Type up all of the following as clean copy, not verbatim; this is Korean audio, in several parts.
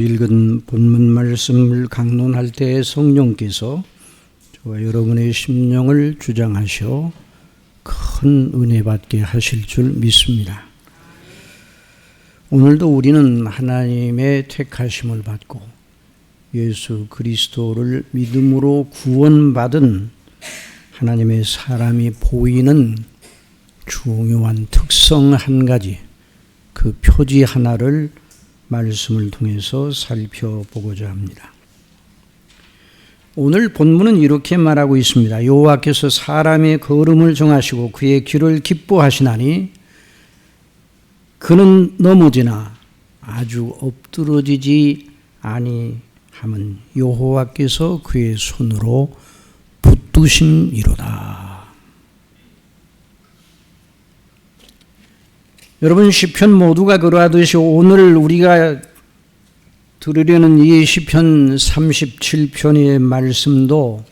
읽은 본문 말씀을 강론할 때 성령께서 저와 여러분의 심령을 주장하셔 큰 은혜 받게 하실 줄 믿습니다. 오늘도 우리는 하나님의 택하심을 받고 예수 그리스도를 믿음으로 구원받은 하나님의 사람이 보이는 중요한 특성 한 가지, 그 표지 하나를 말씀을 통해서 살펴보고자 합니다. 오늘 본문은 이렇게 말하고 있습니다. 여호와께서 사람의 걸음을 정하시고 그의 길을 기뻐하시나니 그는 넘어지나 아주 엎드러지지 아니함은 여호와께서 그의 손으로 붙드심이로다. 여러분, 시편 모두가 그러하듯이 오늘 우리가 들으려는 이 시편 37편의 말씀도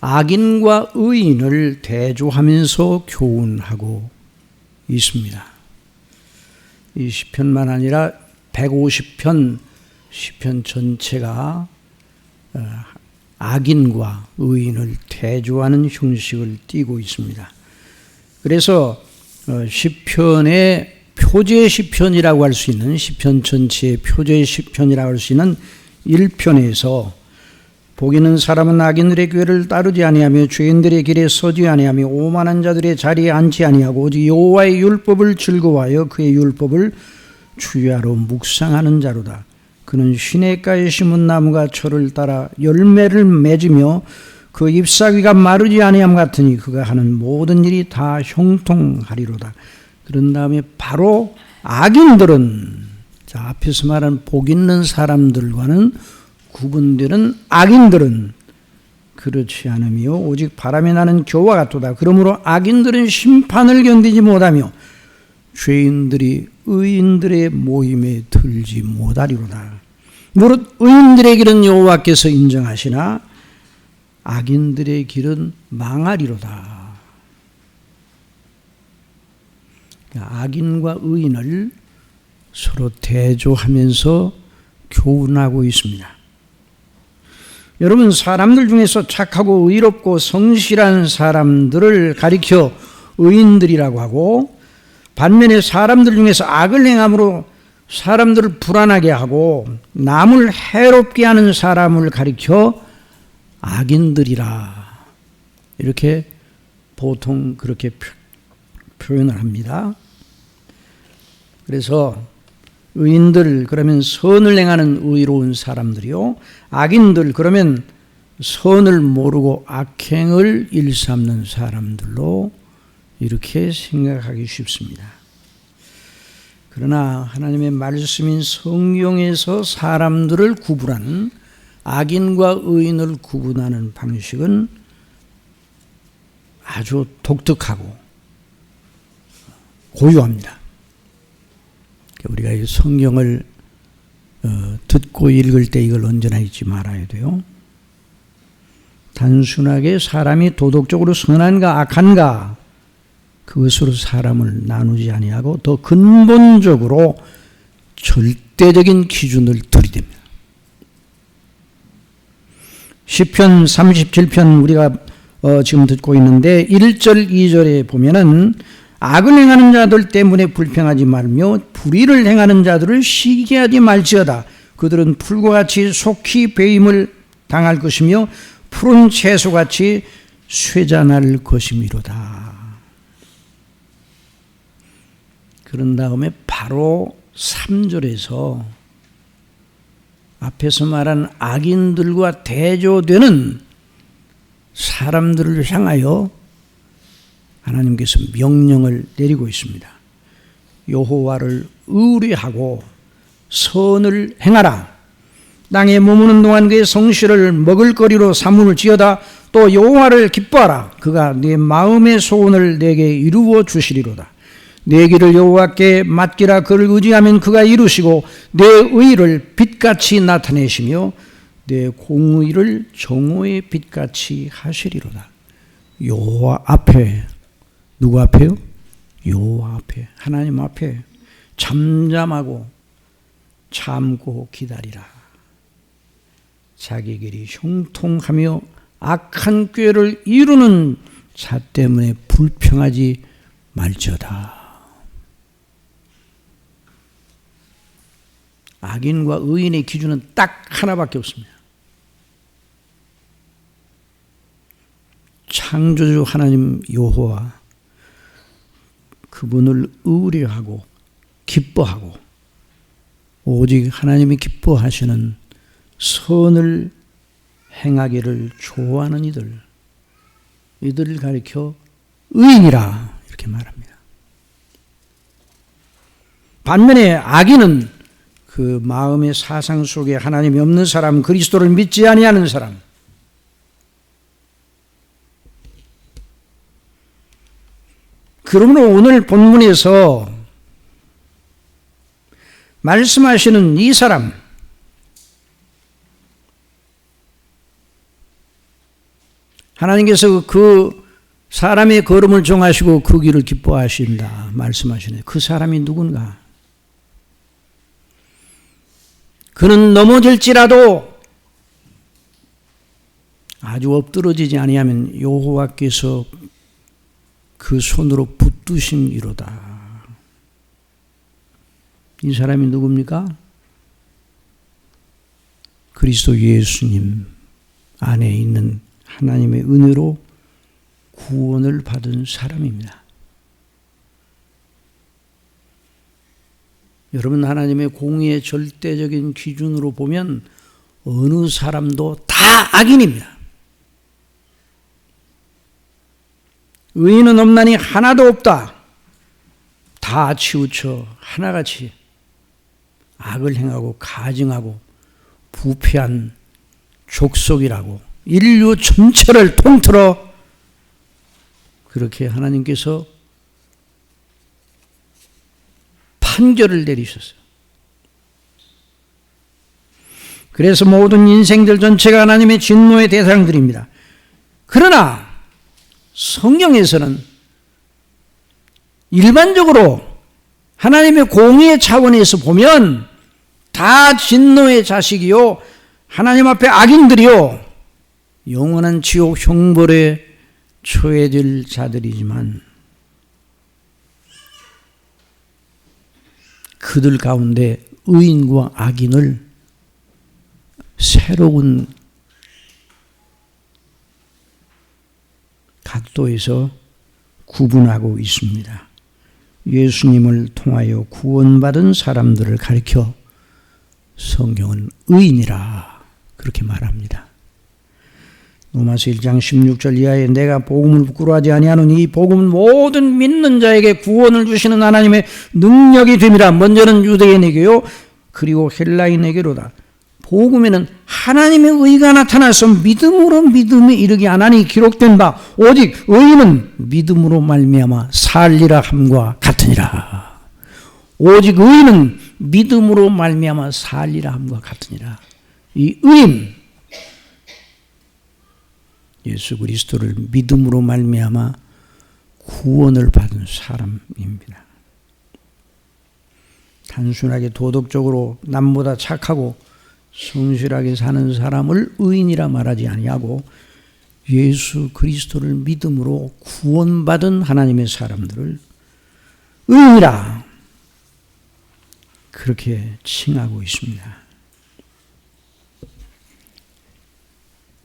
악인과 의인을 대조하면서 교훈하고 있습니다. 이 시편만 아니라 150편 시편 전체가 악인과 의인을 대조하는 형식을 띠고 있습니다. 그래서 시편의 표제 시편이라고 할 수 있는, 시편 전체의 표제 시편이라고 할 수 있는 1편에서 복있는 사람은 악인들의 꾀를 따르지 아니하며 죄인들의 길에 서지 아니하며 오만한 자들의 자리에 앉지 아니하고 오직 여호와의 율법을 즐거워하여 그의 율법을 주야로 묵상하는 자로다. 그는 시냇가에 심은 나무가 철을 따라 열매를 맺으며 그 잎사귀가 마르지 아니함 같으니 그가 하는 모든 일이 다 형통하리로다. 그런 다음에 바로 악인들은, 자, 앞에서 말한 복 있는 사람들과는 구분되는 악인들은 그렇지 않으며 오직 바람이 나는 겨와 같도다. 그러므로 악인들은 심판을 견디지 못하며 죄인들이 의인들의 모임에 들지 못하리로다. 무릇 의인들의 길은 여호와께서 인정하시나 악인들의 길은 망하리로다. 악인과 의인을 서로 대조하면서 교훈하고 있습니다. 여러분, 사람들 중에서 착하고 의롭고 성실한 사람들을 가리켜 의인들이라고 하고, 반면에 사람들 중에서 악을 행함으로 사람들을 불안하게 하고 남을 해롭게 하는 사람을 가리켜 악인들이라, 이렇게 보통 그렇게 표현을 합니다. 그래서 의인들 그러면 선을 행하는 의로운 사람들이요, 악인들 그러면 선을 모르고 악행을 일삼는 사람들로 이렇게 생각하기 쉽습니다. 그러나 하나님의 말씀인 성경에서 사람들을 구분하는, 악인과 의인을 구분하는 방식은 아주 독특하고 고유합니다. 우리가 이 성경을 듣고 읽을 때 이걸 언제나 잊지 말아야 돼요. 단순하게 사람이 도덕적으로 선한가 악한가 그것으로 사람을 나누지 아니하고 더 근본적으로 절대적인 기준을 들이댑니다. 시편 37편 우리가 지금 듣고 있는데 1절 2절에 보면은 악을 행하는 자들 때문에 불평하지 말며 불의를 행하는 자들을 시기하지 말지어다. 그들은 풀과 같이 속히 배임을 당할 것이며 푸른 채소같이 쇠잔할 것이미로다. 그런 다음에 바로 3절에서 앞에서 말한 악인들과 대조되는 사람들을 향하여 하나님께서 명령을 내리고 있습니다. 여호와를 의뢰하고 선을 행하라. 땅에 머무는 동안 그의 성실을 먹을거리로 삼을지어다. 또 여호와를 기뻐하라. 그가 네 마음의 소원을 내게 이루어 주시리로다. 내 길을 여호와께 맡기라. 그를 의지하면 그가 이루시고 내 의를 빛같이 나타내시며 내 공의를 정오의 빛같이 하시리로다. 여호와 앞에, 누구 앞에요? 여호와 앞에, 하나님 앞에 잠잠하고 참고 기다리라. 자기 길이 형통하며 악한 꾀를 이루는 자 때문에 불평하지 말지어다. 악인과 의인의 기준은 딱 하나밖에 없습니다. 창조주 하나님 여호와, 그분을 의뢰하고 기뻐하고 오직 하나님이 기뻐하시는 선을 행하기를 좋아하는 이들을 가리켜 의인이라 이렇게 말합니다. 반면에 악인은 그 마음의 사상 속에 하나님이 없는 사람, 그리스도를 믿지 아니하는 사람, 그러므로 오늘 본문에서 말씀하시는 이 사람, 하나님께서 그 사람의 걸음을 정하시고 그 길을 기뻐하신다 말씀하시네. 그 사람이 누군가? 그는 넘어질지라도 아주 엎드러지지 아니하면 여호와께서 그 손으로 붙드심이로다. 이 사람이 누굽니까? 그리스도 예수님 안에 있는 하나님의 은혜로 구원을 받은 사람입니다. 여러분, 하나님의 공의의 절대적인 기준으로 보면 어느 사람도 다 악인입니다. 의인은 없나니 하나도 없다. 다 치우쳐 하나같이 악을 행하고 가증하고 부패한 족속이라고 인류 전체를 통틀어 그렇게 하나님께서 판결을 내리셨어요. 그래서 모든 인생들 전체가 하나님의 진노의 대상들입니다. 그러나 성경에서는 일반적으로 하나님의 공의의 차원에서 보면 다 진노의 자식이요, 하나님 앞에 악인들이요, 영원한 지옥 형벌에 처해질 자들이지만 그들 가운데 의인과 악인을 새로운 각도에서 구분하고 있습니다. 예수님을 통하여 구원받은 사람들을 가리켜 성경은 의인이라 그렇게 말합니다. 로마서 1장 16절 이하에 내가 복음을 부끄러워하지 아니하노니 이 복음은 모든 믿는 자에게 구원을 주시는 하나님의 능력이 됨이라. 먼저는 유대인에게요 그리고 헬라인에게로다. 복음에는 하나님의 의가 나타나서 믿음으로 믿음에 이르게 하나니 기록된 바 오직 의인은 믿음으로 말미암아 살리라 함과 같으니라. 오직 의인은 믿음으로 말미암아 살리라 함과 같으니라. 이 의인, 예수 그리스도를 믿음으로 말미암아 구원을 받은 사람입니다. 단순하게 도덕적으로 남보다 착하고 성실하게 사는 사람을 의인이라 말하지 아니하고 예수 그리스도를 믿음으로 구원받은 하나님의 사람들을 의인이라 그렇게 칭하고 있습니다.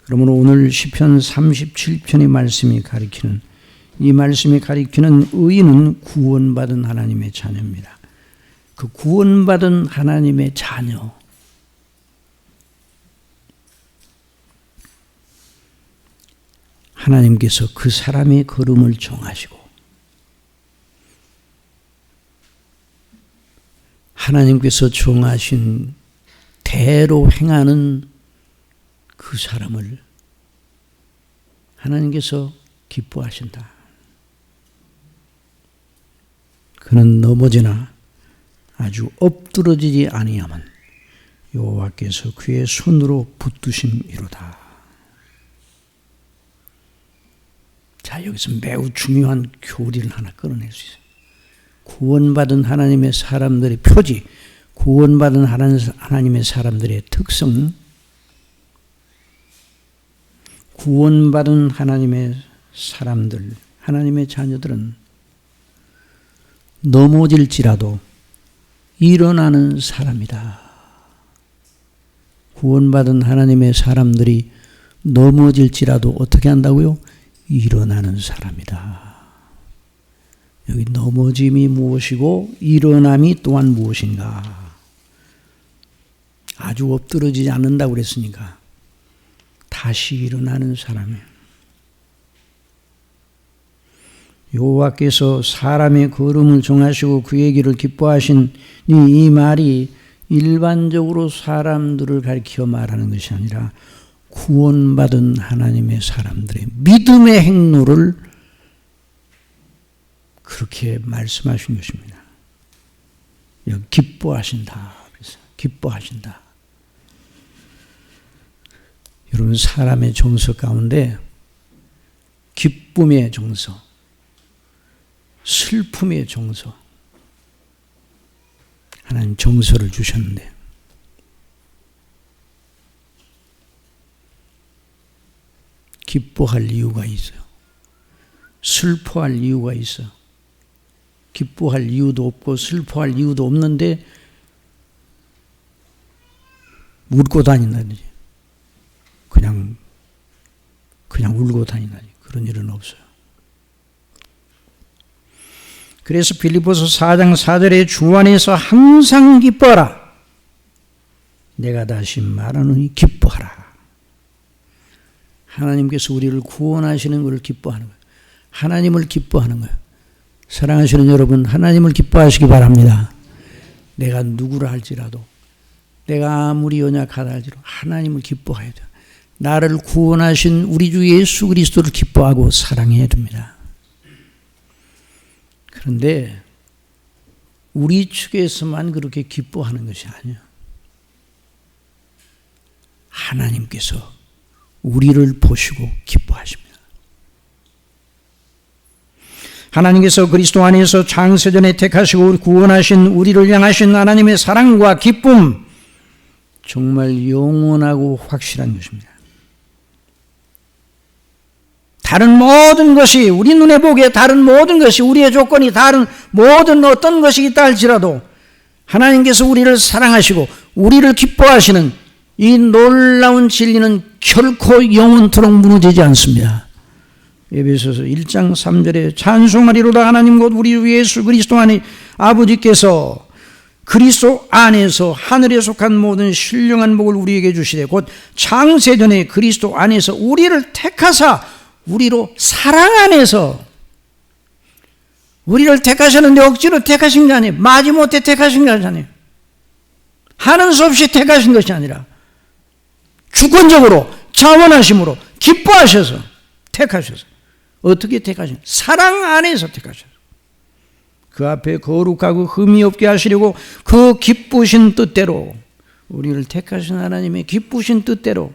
그러므로 오늘 시편 37편의 말씀이 가리키는, 이 말씀이 가리키는 의인은 구원받은 하나님의 자녀입니다. 그 구원받은 하나님의 자녀, 하나님께서 그 사람의 걸음을 정하시고 하나님께서 정하신 대로 행하는 그 사람을 하나님께서 기뻐하신다. 그는 넘어지나 아주 엎드러지지 아니하면 여호와께서 그의 손으로 붙드심이로다. 자, 여기서 매우 중요한 교리를 하나 끌어낼 수 있어요. 구원받은 하나님의 사람들의 표지, 구원받은 하나님의 사람들의 특성, 구원받은 하나님의 사람들, 하나님의 자녀들은 넘어질지라도 일어나는 사람이다. 구원받은 하나님의 사람들이 넘어질지라도 어떻게 한다고요? 일어나는 사람이다. 여기 넘어짐이 무엇이고 일어남이 또한 무엇인가? 아주 엎드러지지 않는다고 그랬으니까 다시 일어나는 사람이에요. 여호와께서 사람의 걸음을 정하시고 그의 길을 기뻐하신 이 말이 일반적으로 사람들을 가리켜 말하는 것이 아니라 구원받은 하나님의 사람들의 믿음의 행로를 그렇게 말씀하신 것입니다. 여기 기뻐하신다. 그래서 기뻐하신다. 여러분, 사람의 정서 가운데 기쁨의 정서, 슬픔의 정서, 하나님 정서를 주셨는데 기뻐할 이유가 있어요. 슬퍼할 이유가 있어요. 기뻐할 이유도 없고 슬퍼할 이유도 없는데 웃고 다닌다든지 그냥 울고 다닌다든지 그런 일은 없어요. 그래서 빌립보서 4장 4절에 주 안에서 항상 기뻐하라. 내가 다시 말하노니 기뻐하라. 하나님께서 우리를 구원하시는 것을 기뻐하는 거예요. 하나님을 기뻐하는 거예요. 사랑하시는 여러분, 하나님을 기뻐하시기 바랍니다. 내가 누구라 할지라도, 내가 아무리 연약하다 할지라도 하나님을 기뻐해야 돼요. 나를 구원하신 우리 주 예수 그리스도를 기뻐하고 사랑해야 됩니다. 그런데 우리 측에서만 그렇게 기뻐하는 것이 아니에요. 하나님께서 우리를 보시고 기뻐하십니다. 하나님께서 그리스도 안에서 창세전에 택하시고 구원하신 우리를 향하신 하나님의 사랑과 기쁨, 정말 영원하고 확실한 것입니다. 다른 모든 것이, 우리 눈에 보기에 다른 모든 것이, 우리의 조건이 다른 모든 어떤 것이 있다 할지라도 하나님께서 우리를 사랑하시고 우리를 기뻐하시는 이 놀라운 진리는 결코 영원토록 무너지지 않습니다. 에베소서 1장 3절에 찬송하리로다 하나님 곧 우리 주 예수 그리스도 안에 아버지께서 그리스도 안에서 하늘에 속한 모든 신령한 복을 우리에게 주시되 곧 창세전에 그리스도 안에서 우리를 택하사 우리로 사랑 안에서 우리를 택하셨는데 억지로 택하신 게 아니에요. 마지못해 택하신 게 아니에요. 하는 수 없이 택하신 것이 아니라 주권적으로 자원하심으로 기뻐하셔서 택하셔서 어떻게 택하신? 사랑 안에서 택하셔서 그 앞에 거룩하고 흠이 없게 하시려고 그 기쁘신 뜻대로 우리를 택하신 하나님의 기쁘신 뜻대로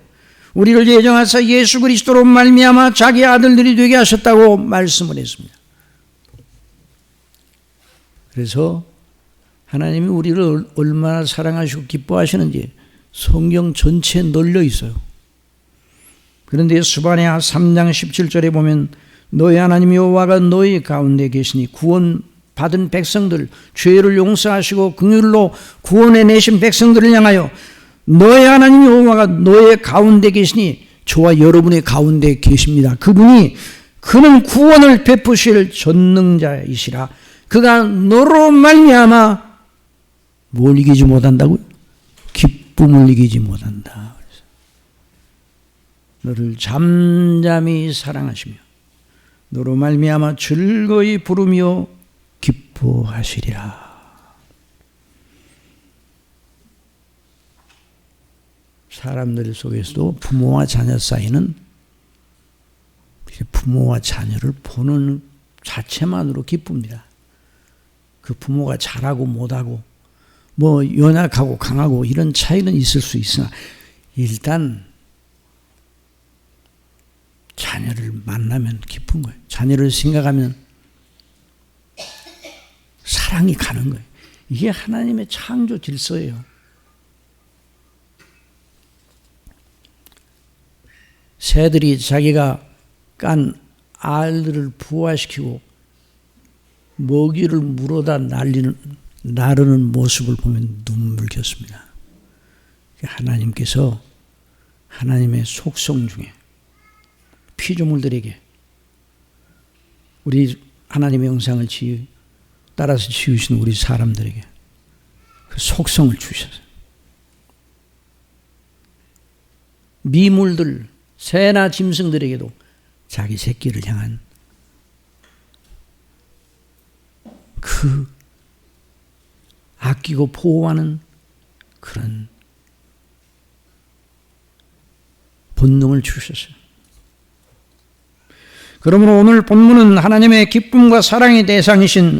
우리를 예정하사 예수 그리스도로 말미암아 자기 아들들이 되게 하셨다고 말씀을 했습니다. 그래서 하나님이 우리를 얼마나 사랑하시고 기뻐하시는지 성경 전체에 널려 있어요. 그런데 스바냐 3장 17절에 보면 너희 하나님 여호와가 너희 가운데 계시니 구원받은 백성들, 죄를 용서하시고 긍휼로 구원해 내신 백성들을 향하여 너희 하나님 여호와가 너의 가운데 계시니 저와 여러분의 가운데 계십니다. 그는 구원을 베푸실 전능자이시라. 그가 너로 말미암아 뭘 이기지 못한다고요? 기쁨을 이기지 못한다. 너를 잠잠히 사랑하시며 너로 말미암아 즐거이 부르며 기뻐하시리라. 사람들 속에서도 부모와 자녀 사이는 부모와 자녀를 보는 자체만으로 기쁩니다. 그 부모가 잘하고 못하고 뭐 연약하고 강하고 이런 차이는 있을 수 있으나 일단 자녀를 만나면 기쁜 거예요. 자녀를 생각하면 사랑이 가는 거예요. 이게 하나님의 창조 질서예요. 새들이 자기가 깐 알들을 부화시키고 먹이를 물어다 나르는 모습을 보면 눈물 겼습니다. 하나님께서 하나님의 속성 중에 피조물들에게 우리 하나님의 형상을 따라서 지으신 우리 사람들에게 그 속성을 주셨어요. 미물들, 새나 짐승들에게도 자기 새끼를 향한 그 아끼고 보호하는 그런 본능을 주셨어요. 그러므로 오늘 본문은 하나님의 기쁨과 사랑의 대상이신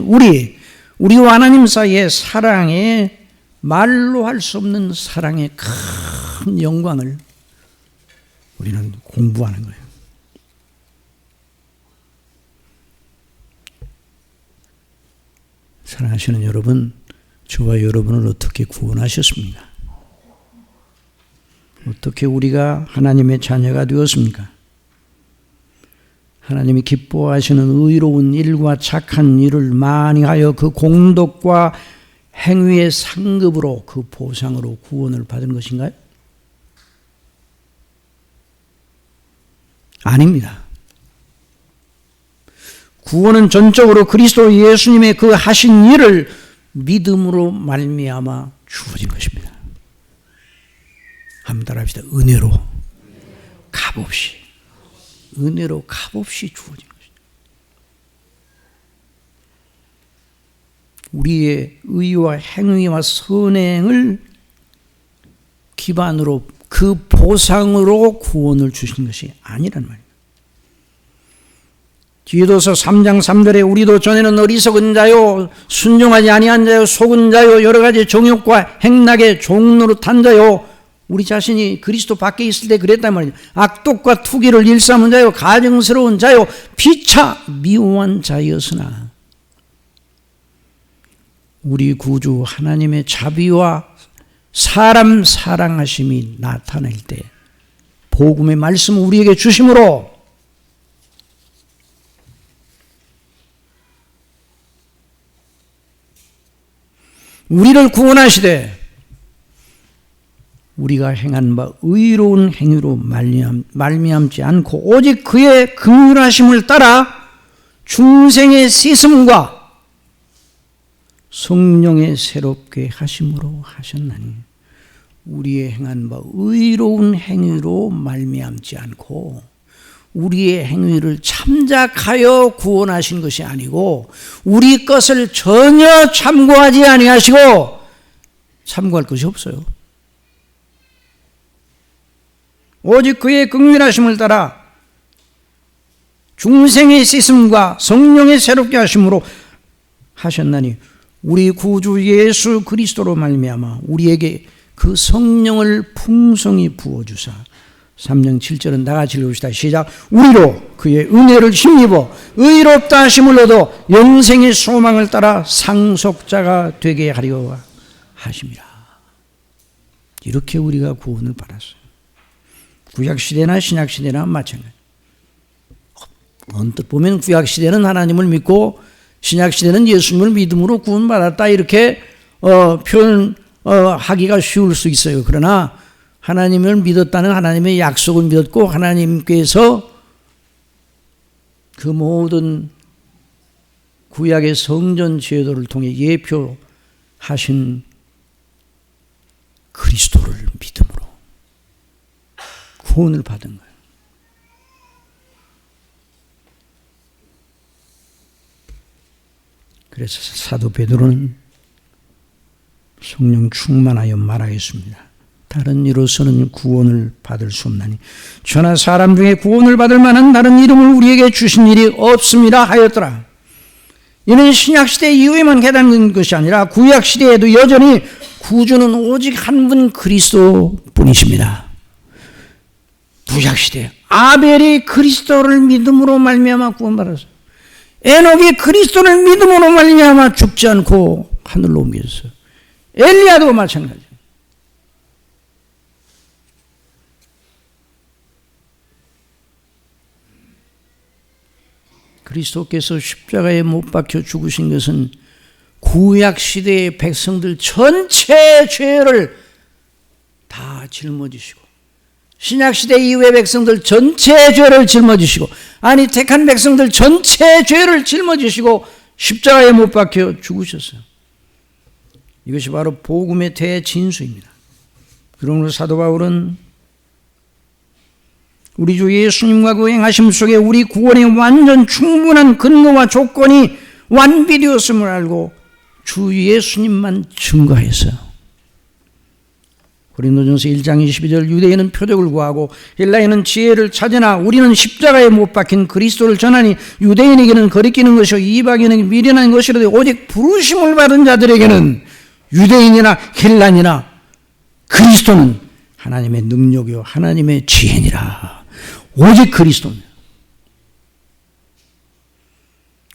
우리와 하나님 사이의 사랑의 말로 할 수 없는 사랑의 큰 영광을 우리는 공부하는 거예요. 사랑하시는 여러분, 저와 여러분을 어떻게 구원하셨습니까? 어떻게 우리가 하나님의 자녀가 되었습니까? 하나님이 기뻐하시는 의로운 일과 착한 일을 많이 하여 그 공덕과 행위의 상급으로 그 보상으로 구원을 받은 것인가요? 아닙니다. 구원은 전적으로 그리스도 예수님의 그 하신 일을 믿음으로 말미암아 주어진 것입니다. 한번 따라합시다. 은혜로 값없이, 은혜로 값없이 주어진 것입니다. 우리의 의와 행위와 선행을 기반으로 그 보상으로 구원을 주신 것이 아니란 말이에요. 디도서 3장 3절에 우리도 전에는 어리석은 자요, 순종하지 아니한 자요, 속은 자요, 여러 가지 정욕과 행락의 종노릇한 자요, 우리 자신이 그리스도 밖에 있을 때 그랬단 말이에요. 악독과 투기를 일삼은 자요, 가증스러운 자요, 피차 미워한 자였으나 우리 구주 하나님의 자비와 사람 사랑하심이 나타날 때 복음의 말씀을 우리에게 주심으로 우리를 구원하시되 우리가 행한 바 의로운 행위로 말미암지 않고 오직 그의 긍휼하심을 따라 중생의 씻음과 성령의 새롭게 하심으로 하셨나니 우리의 행한 바 의로운 행위로 말미암지 않고 우리의 행위를 참작하여 구원하신 것이 아니고 우리 것을 전혀 참고하지 아니하시고 참고할 것이 없어요. 오직 그의 긍휼하심을 따라 중생의 씻음과 성령의 새롭게 하심으로 하셨나니 우리 구주 예수 그리스도로 말미암아 우리에게 그 성령을 풍성히 부어주사 3장 7절은 다 같이 읽읍시다. 시작. 우리로 그의 은혜를 힘입어 의롭다 하심을 얻어 영생의 소망을 따라 상속자가 되게 하려 하심이라. 이렇게 우리가 구원을 받았어요. 구약시대나 신약시대나 마찬가지. 언뜻 보면 구약시대는 하나님을 믿고 신약시대는 예수님을 믿음으로 구원받았다 이렇게 표현하기가 쉬울 수 있어요. 그러나 하나님을 믿었다는 하나님의 약속을 믿었고 하나님께서 그 모든 구약의 성전 제도를 통해 예표하신 그리스도를 믿음으로 구원을 받은 거예요. 그래서 사도 베드로는 성령 충만하여 말하겠습니다. 다른 이로서는 구원을 받을 수 없나니 저나 사람 중에 구원을 받을 만한 다른 이름을 우리에게 주신 일이 없습니다 하였더라. 이는 신약시대 이후에만 깨닫는 것이 아니라 구약시대에도 여전히 구주는 오직 한 분 그리스도뿐이십니다. 구약시대 아벨이 그리스도를 믿음으로 말미암아 구원받았어요. 에녹이 그리스도를 믿음으로 말미암아 죽지 않고 하늘로 옮겨졌어요. 엘리야도 마찬가지예요. 그리스도께서 십자가에 못 박혀 죽으신 것은 구약 시대의 백성들 전체 죄를 다 짊어지시고, 신약 시대 이후의 백성들 전체 죄를 짊어지시고, 아니 택한 백성들 전체 죄를 짊어지시고 십자가에 못 박혀 죽으셨어요. 이것이 바로 복음의 대진수입니다. 그러므로 사도 바울은 우리 주 예수님과 그 행하심 속에 우리 구원의 완전 충분한 근거와 조건이 완비되었음을 알고 주 예수님만 증거했어요. 고린도전서 1장 22절 유대인은 표적을 구하고 헬라인은 지혜를 찾으나 우리는 십자가에 못 박힌 그리스도를 전하니 유대인에게는 거리끼는 것이요 이방인에게 미련한 것이라도 오직 부르심을 받은 자들에게는 유대인이나 헬라인이나 그리스도는 하나님의 능력이요 하나님의 지혜니라. 오직 그리스도입니다.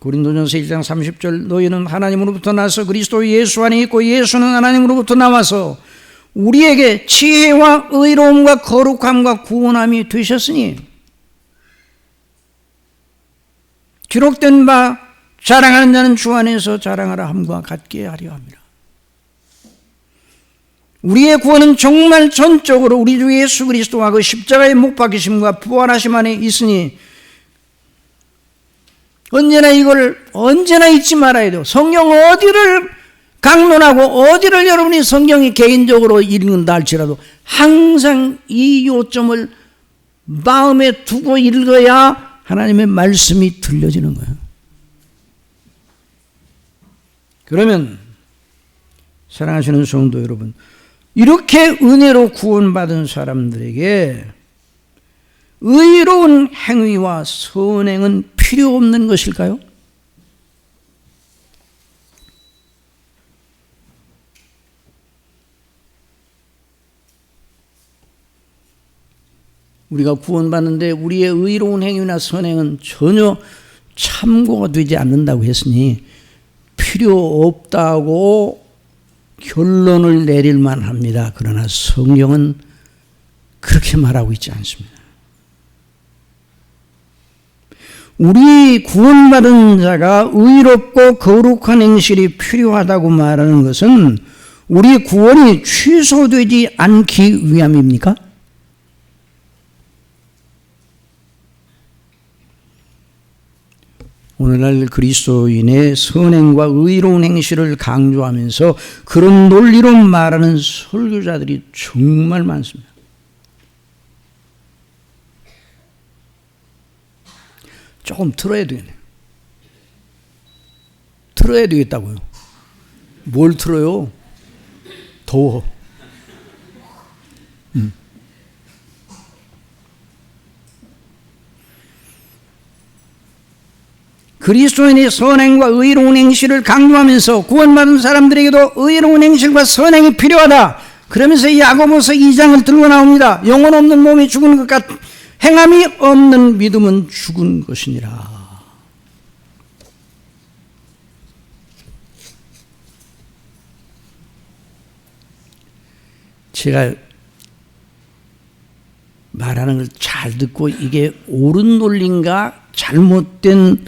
고린도전서 1장 30절 너희는 하나님으로부터 나서 그리스도 예수 안에 있고 예수는 하나님으로부터 나와서 우리에게 지혜와 의로움과 거룩함과 구원함이 되셨으니 기록된 바 자랑하는 자는 주 안에서 자랑하라 함과 같게 하려 합니다. 우리의 구원은 정말 전적으로 우리 주 예수 그리스도와 그 십자가의 못 박히심과 부활하심 안에 있으니 언제나 잊지 말아야 돼요. 성경 어디를 강론하고 어디를 여러분이 성경이 개인적으로 읽는다 할지라도 항상 이 요점을 마음에 두고 읽어야 하나님의 말씀이 들려지는 거예요. 그러면 사랑하시는 성도 여러분, 이렇게 은혜로 구원받은 사람들에게 의로운 행위와 선행은 필요 없는 것일까요? 우리가 구원받는데 우리의 의로운 행위나 선행은 전혀 참고가 되지 않는다고 했으니 필요 없다고 결론을 내릴만 합니다. 그러나 성경은 그렇게 말하고 있지 않습니다. 우리 구원받은 자가 의롭고 거룩한 행실이 필요하다고 말하는 것은 우리 구원이 취소되지 않기 위함입니까? 오늘날 그리스도인의 선행과 의로운 행실을 강조하면서 그런 논리로 말하는 설교자들이 정말 많습니다. 조금 틀어야 되겠네요. 틀어야 되겠다고요. 뭘 틀어요? 더워. 그리스도인의 선행과 의로운 행실을 강조하면서 구원받은 사람들에게도 의로운 행실과 선행이 필요하다. 그러면서 야고보서 2장을 들고 나옵니다. 영혼 없는 몸이 죽은 것 같 행함이 없는 믿음은 죽은 것이니라. 제가 말하는 걸 잘 듣고 이게 옳은 논리인가 잘못된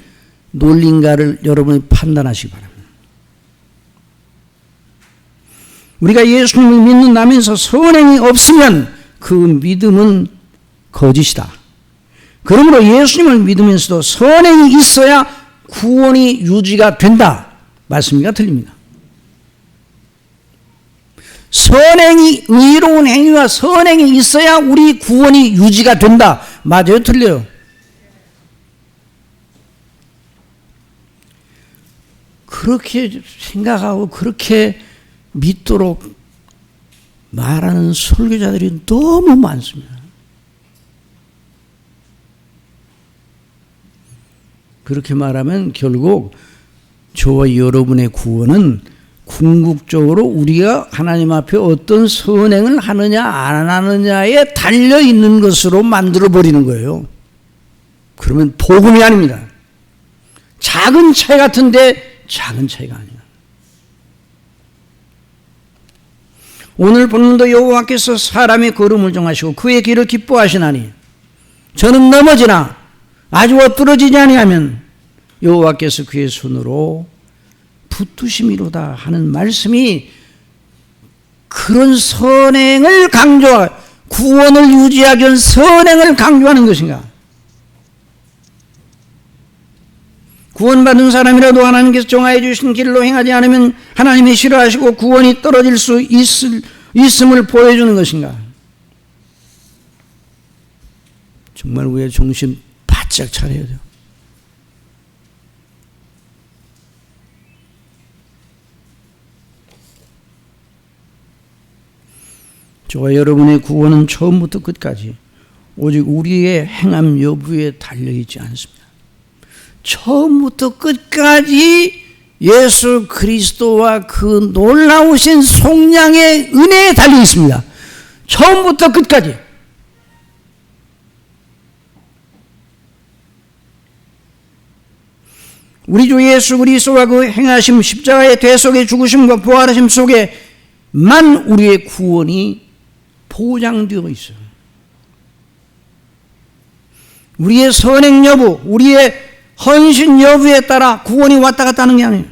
논리인가를 여러분이 판단하시기 바랍니다. 우리가 예수님을 믿는다면서 선행이 없으면 그 믿음은 거짓이다. 그러므로 예수님을 믿으면서도 선행이 있어야 구원이 유지가 된다. 맞습니까? 틀립니다. 선행이, 의로운 행위와 선행이 있어야 우리 구원이 유지가 된다. 맞아요? 틀려요? 그렇게 생각하고 그렇게 믿도록 말하는 설교자들이 너무 많습니다. 그렇게 말하면 결국 저와 여러분의 구원은 궁극적으로 우리가 하나님 앞에 어떤 선행을 하느냐 안 하느냐에 달려있는 것으로 만들어버리는 거예요. 그러면 복음이 아닙니다. 작은 차이 같은데 작은 차이가 아니야. 오늘 본문도 여호와께서 사람의 걸음을 정하시고 그의 길을 기뻐하시나니 저는 넘어지나 아주 엎드러지지 아니하면 여호와께서 그의 손으로 붙드심이로다 하는 말씀이 그런 선행을 강조하고 구원을 유지하기 위한 선행을 강조하는 것인가? 구원받은 사람이라도 하나님께서 정하여 주신 길로 행하지 않으면 하나님이 싫어하시고 구원이 떨어질 수 있음을 보여주는 것인가? 정말 우리의 정신 바짝 차려야 돼요. 저와 여러분의 구원은 처음부터 끝까지 오직 우리의 행함 여부에 달려있지 않습니다. 처음부터 끝까지 예수 그리스도와 그 놀라우신 속량의 은혜에 달려 있습니다. 처음부터 끝까지. 우리 주 예수 그리스도와 그 행하심 십자가의 대속의 죽으심과 부활하심 속에만 우리의 구원이 보장되어 있어요. 우리의 선행 여부, 우리의 헌신 여부에 따라 구원이 왔다 갔다 하는 게 아니에요.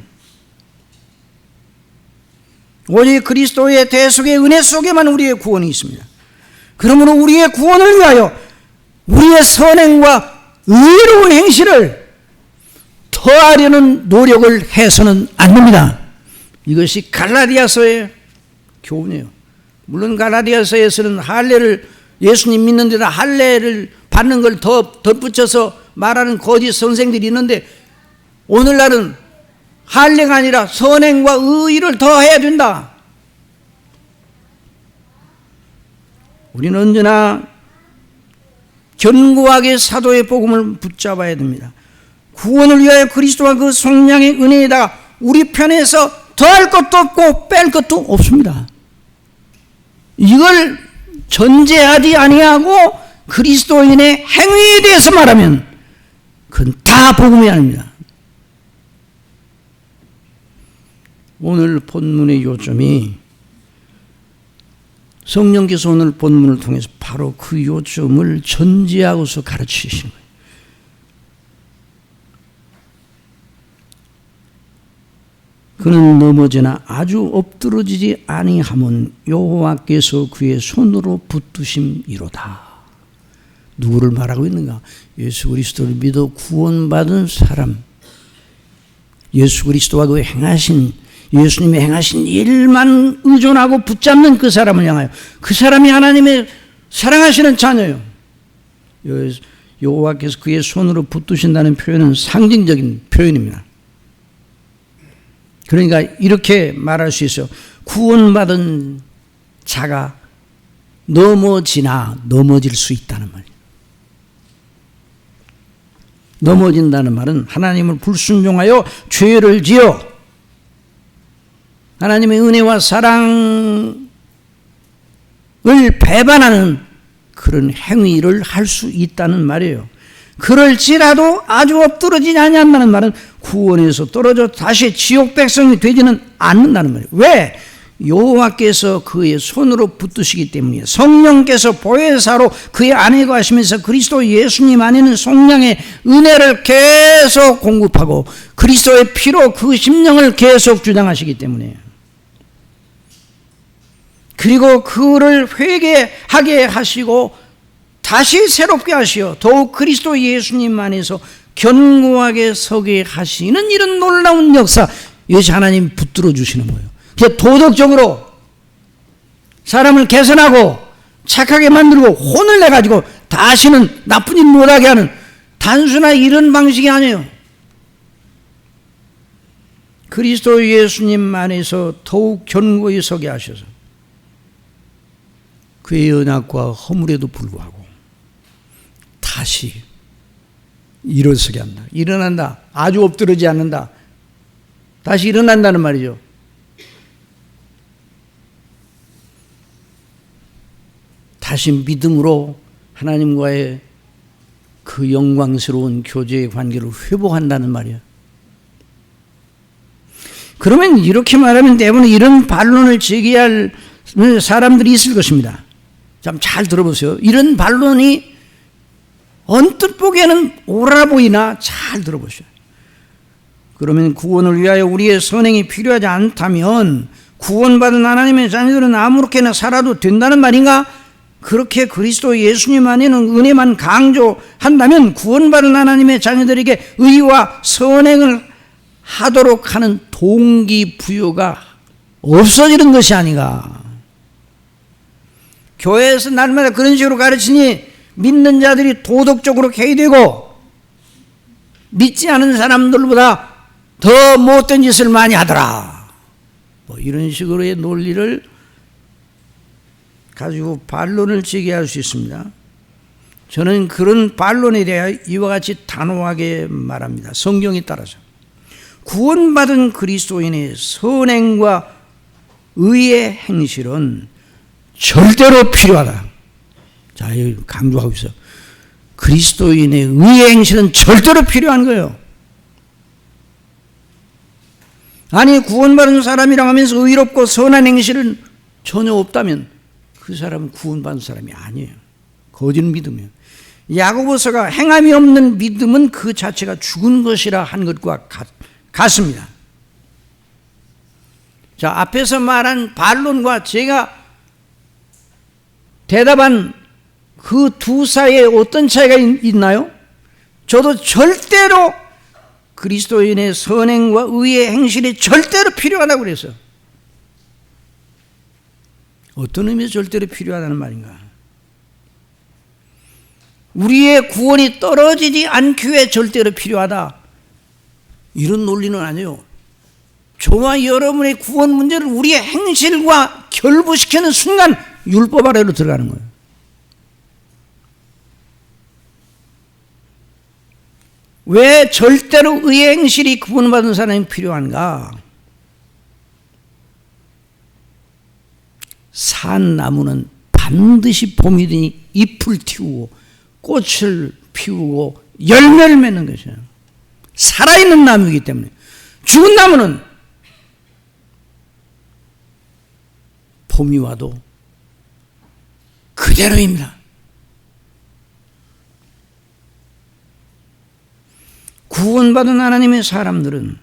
오직 그리스도의 대속의 은혜 속에만 우리의 구원이 있습니다. 그러므로 우리의 구원을 위하여 우리의 선행과 의로운 행실을 더하려는 노력을 해서는 안 됩니다. 이것이 갈라디아서의 교훈이에요. 물론 갈라디아서에서는 할례를 예수님 믿는 데다 할례를 받는 걸 더 덧붙여서 말하는 거짓 선생들이 있는데 오늘날은 할례가 아니라 선행과 의를 더해야 된다. 우리는 언제나 견고하게 사도의 복음을 붙잡아야 됩니다. 구원을 위하여 그리스도와 그 속량의 은혜에다가 우리 편에서 더할 것도 없고 뺄 것도 없습니다. 이걸 전제하지 아니하고 그리스도인의 행위에 대해서 말하면 그건 다 복음이 아닙니다. 오늘 본문의 요점이 성령께서 오늘 본문을 통해서 바로 그 요점을 전제하고서 가르치시는 거예요. 그는 넘어지나 아주 엎드러지지 아니하면 여호와께서 그의 손으로 붙드심이로다. 누구를 말하고 있는가? 예수 그리스도를 믿어 구원받은 사람, 예수 그리스도와 그 행하신 예수님의 행하신 일만 의존하고 붙잡는 그 사람을 향하여, 그 사람이 하나님의 사랑하시는 자녀요. 여호와께서 그의 손으로 붙드신다는 표현은 상징적인 표현입니다. 그러니까 이렇게 말할 수 있어요. 구원받은 자가 넘어지나 넘어질 수 있다는 말이에요. 넘어진다는 말은 하나님을 불순종하여 죄를 지어 하나님의 은혜와 사랑을 배반하는 그런 행위를 할 수 있다는 말이에요. 그럴지라도 아주 엎드러지지 아니한다는 말은 구원에서 떨어져 다시 지옥 백성이 되지는 않는다는 말이에요. 왜? 여호와께서 그의 손으로 붙드시기 때문이에요. 성령께서 보혜사로 그의 안에 거하시면서 그리스도 예수님 안에는 속량의 은혜를 계속 공급하고 그리스도의 피로 그 심령을 계속 주장하시기 때문이에요. 그리고 그를 회개하게 하시고 다시 새롭게 하시어 더욱 그리스도 예수님 안에서 견고하게 서게 하시는 이런 놀라운 역사, 이것이 하나님 붙들어 주시는 거예요. 도덕적으로 사람을 개선하고 착하게 만들고 혼을 내가지고 다시는 나쁜 일 못하게 하는 단순한 이런 방식이 아니에요. 그리스도 예수님 안에서 더욱 견고히 서게 하셔서 그의 연약과 허물에도 불구하고 다시 일어서게 한다. 일어난다. 아주 엎드러지지 않는다. 다시 일어난다는 말이죠. 다시 믿음으로 하나님과의 그 영광스러운 교제의 관계를 회복한다는 말이에요. 그러면 이렇게 말하면 대부분 이런 반론을 제기할 사람들이 있을 것입니다. 참 잘 들어보세요. 이런 반론이 언뜻 보기에는 옳아 보이나 잘 들어보세요. 그러면 구원을 위하여 우리의 선행이 필요하지 않다면 구원받은 하나님의 자녀들은 아무렇게나 살아도 된다는 말인가? 그렇게 그리스도 예수님 안에는 은혜만 강조한다면 구원받은 하나님의 자녀들에게 의와 선행을 하도록 하는 동기부여가 없어지는 것이 아닌가. 교회에서 날마다 그런 식으로 가르치니 믿는 자들이 도덕적으로 개의되고 믿지 않은 사람들보다 더 못된 짓을 많이 하더라. 뭐 이런 식으로의 논리를 가지고 반론을 제기할 수 있습니다. 저는 그런 반론에 대해 이와 같이 단호하게 말합니다. 성경에 따라서 구원받은 그리스도인의 선행과 의의 행실은 절대로 필요하다. 자, 강조하고 있어. 그리스도인의 의의 행실은 절대로 필요한 거예요. 아니, 구원받은 사람이라고 하면서 의롭고 선한 행실은 전혀 없다면 그 사람은 구원받은 사람이 아니에요. 거짓 믿음이에요. 야고보서가 행함이 없는 믿음은 그 자체가 죽은 것이라 한 것과 같습니다. 자, 앞에서 말한 반론과 제가 대답한 그 두 사이에 어떤 차이가 있나요? 저도 절대로 그리스도인의 선행과 의의 행실이 절대로 필요하다고 그랬어요. 어떤 의미에서 절대로 필요하다는 말인가? 우리의 구원이 떨어지지 않기 위해 절대로 필요하다. 이런 논리는 아니에요. 저와 여러분의 구원 문제를 우리의 행실과 결부시키는 순간 율법 아래로 들어가는 거예요. 왜 절대로 의의 행실이 구원받은 사람이 필요한가? 산 나무는 반드시 봄이 되니 잎을 틔우고 꽃을 피우고 열매를 맺는 것이에요. 살아있는 나무이기 때문에. 죽은 나무는 봄이 와도 그대로입니다. 구원받은 하나님의 사람들은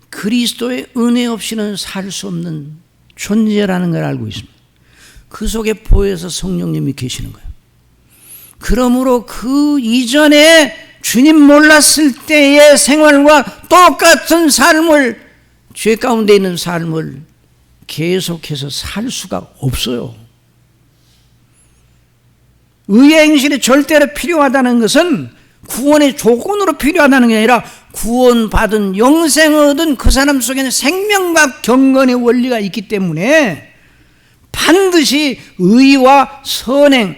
그리스도의 은혜 없이는 살 수 없는 존재라는 걸 알고 있습니다. 그 속에 보혜사 성령님이 계시는 거예요. 그러므로 그 이전에 주님 몰랐을 때의 생활과 똑같은 삶을, 죄 가운데 있는 삶을 계속해서 살 수가 없어요. 의의 행실이 절대로 필요하다는 것은 구원의 조건으로 필요하다는 게 아니라 구원받은 영생을 얻은 그 사람 속에는 생명과 경건의 원리가 있기 때문에 반드시 의와 선행,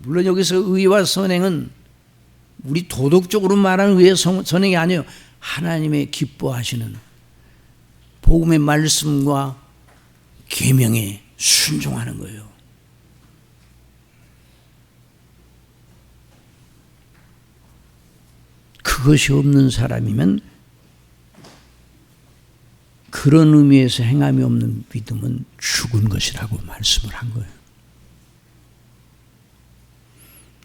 물론 여기서 의와 선행은 우리 도덕적으로 말하는 의의 선행이 아니에요. 하나님의 기뻐하시는 복음의 말씀과 계명에 순종하는 거예요. 그것이 없는 사람이면 그런 의미에서 행함이 없는 믿음은 죽은 것이라고 말씀을 한 거예요.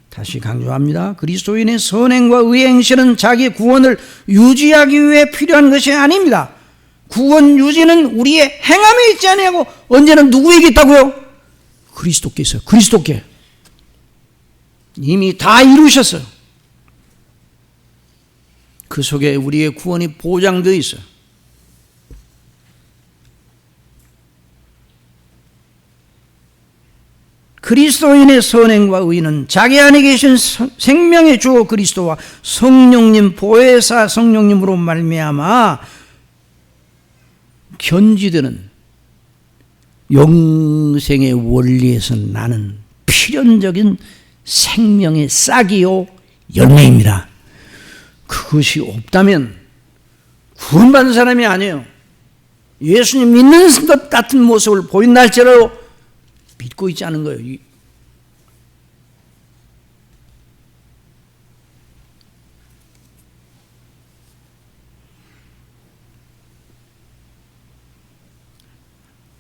다시 강조합니다. 그리스도인의 선행과 의의 행실은 자기 구원을 유지하기 위해 필요한 것이 아닙니다. 구원 유지는 우리의 행함에 있지 아니하고 언제는 누구에게 있다고요? 그리스도께 있어요. 그리스도께. 이미 다 이루셨어요. 그 속에 우리의 구원이 보장되어 있어요. 그리스도인의 선행과 의는 자기 안에 계신 생명의 주 그리스도와 성령님, 보혜사 성령님으로 말미암아 견지되는 영생의 원리에서 나는 필연적인 생명의 싹이요 열매입니다. 그것이 없다면 구원받은 사람이 아니에요. 예수님 믿는 것 같은 모습을 보인다 할지라도 믿고 있지 않은 거예요.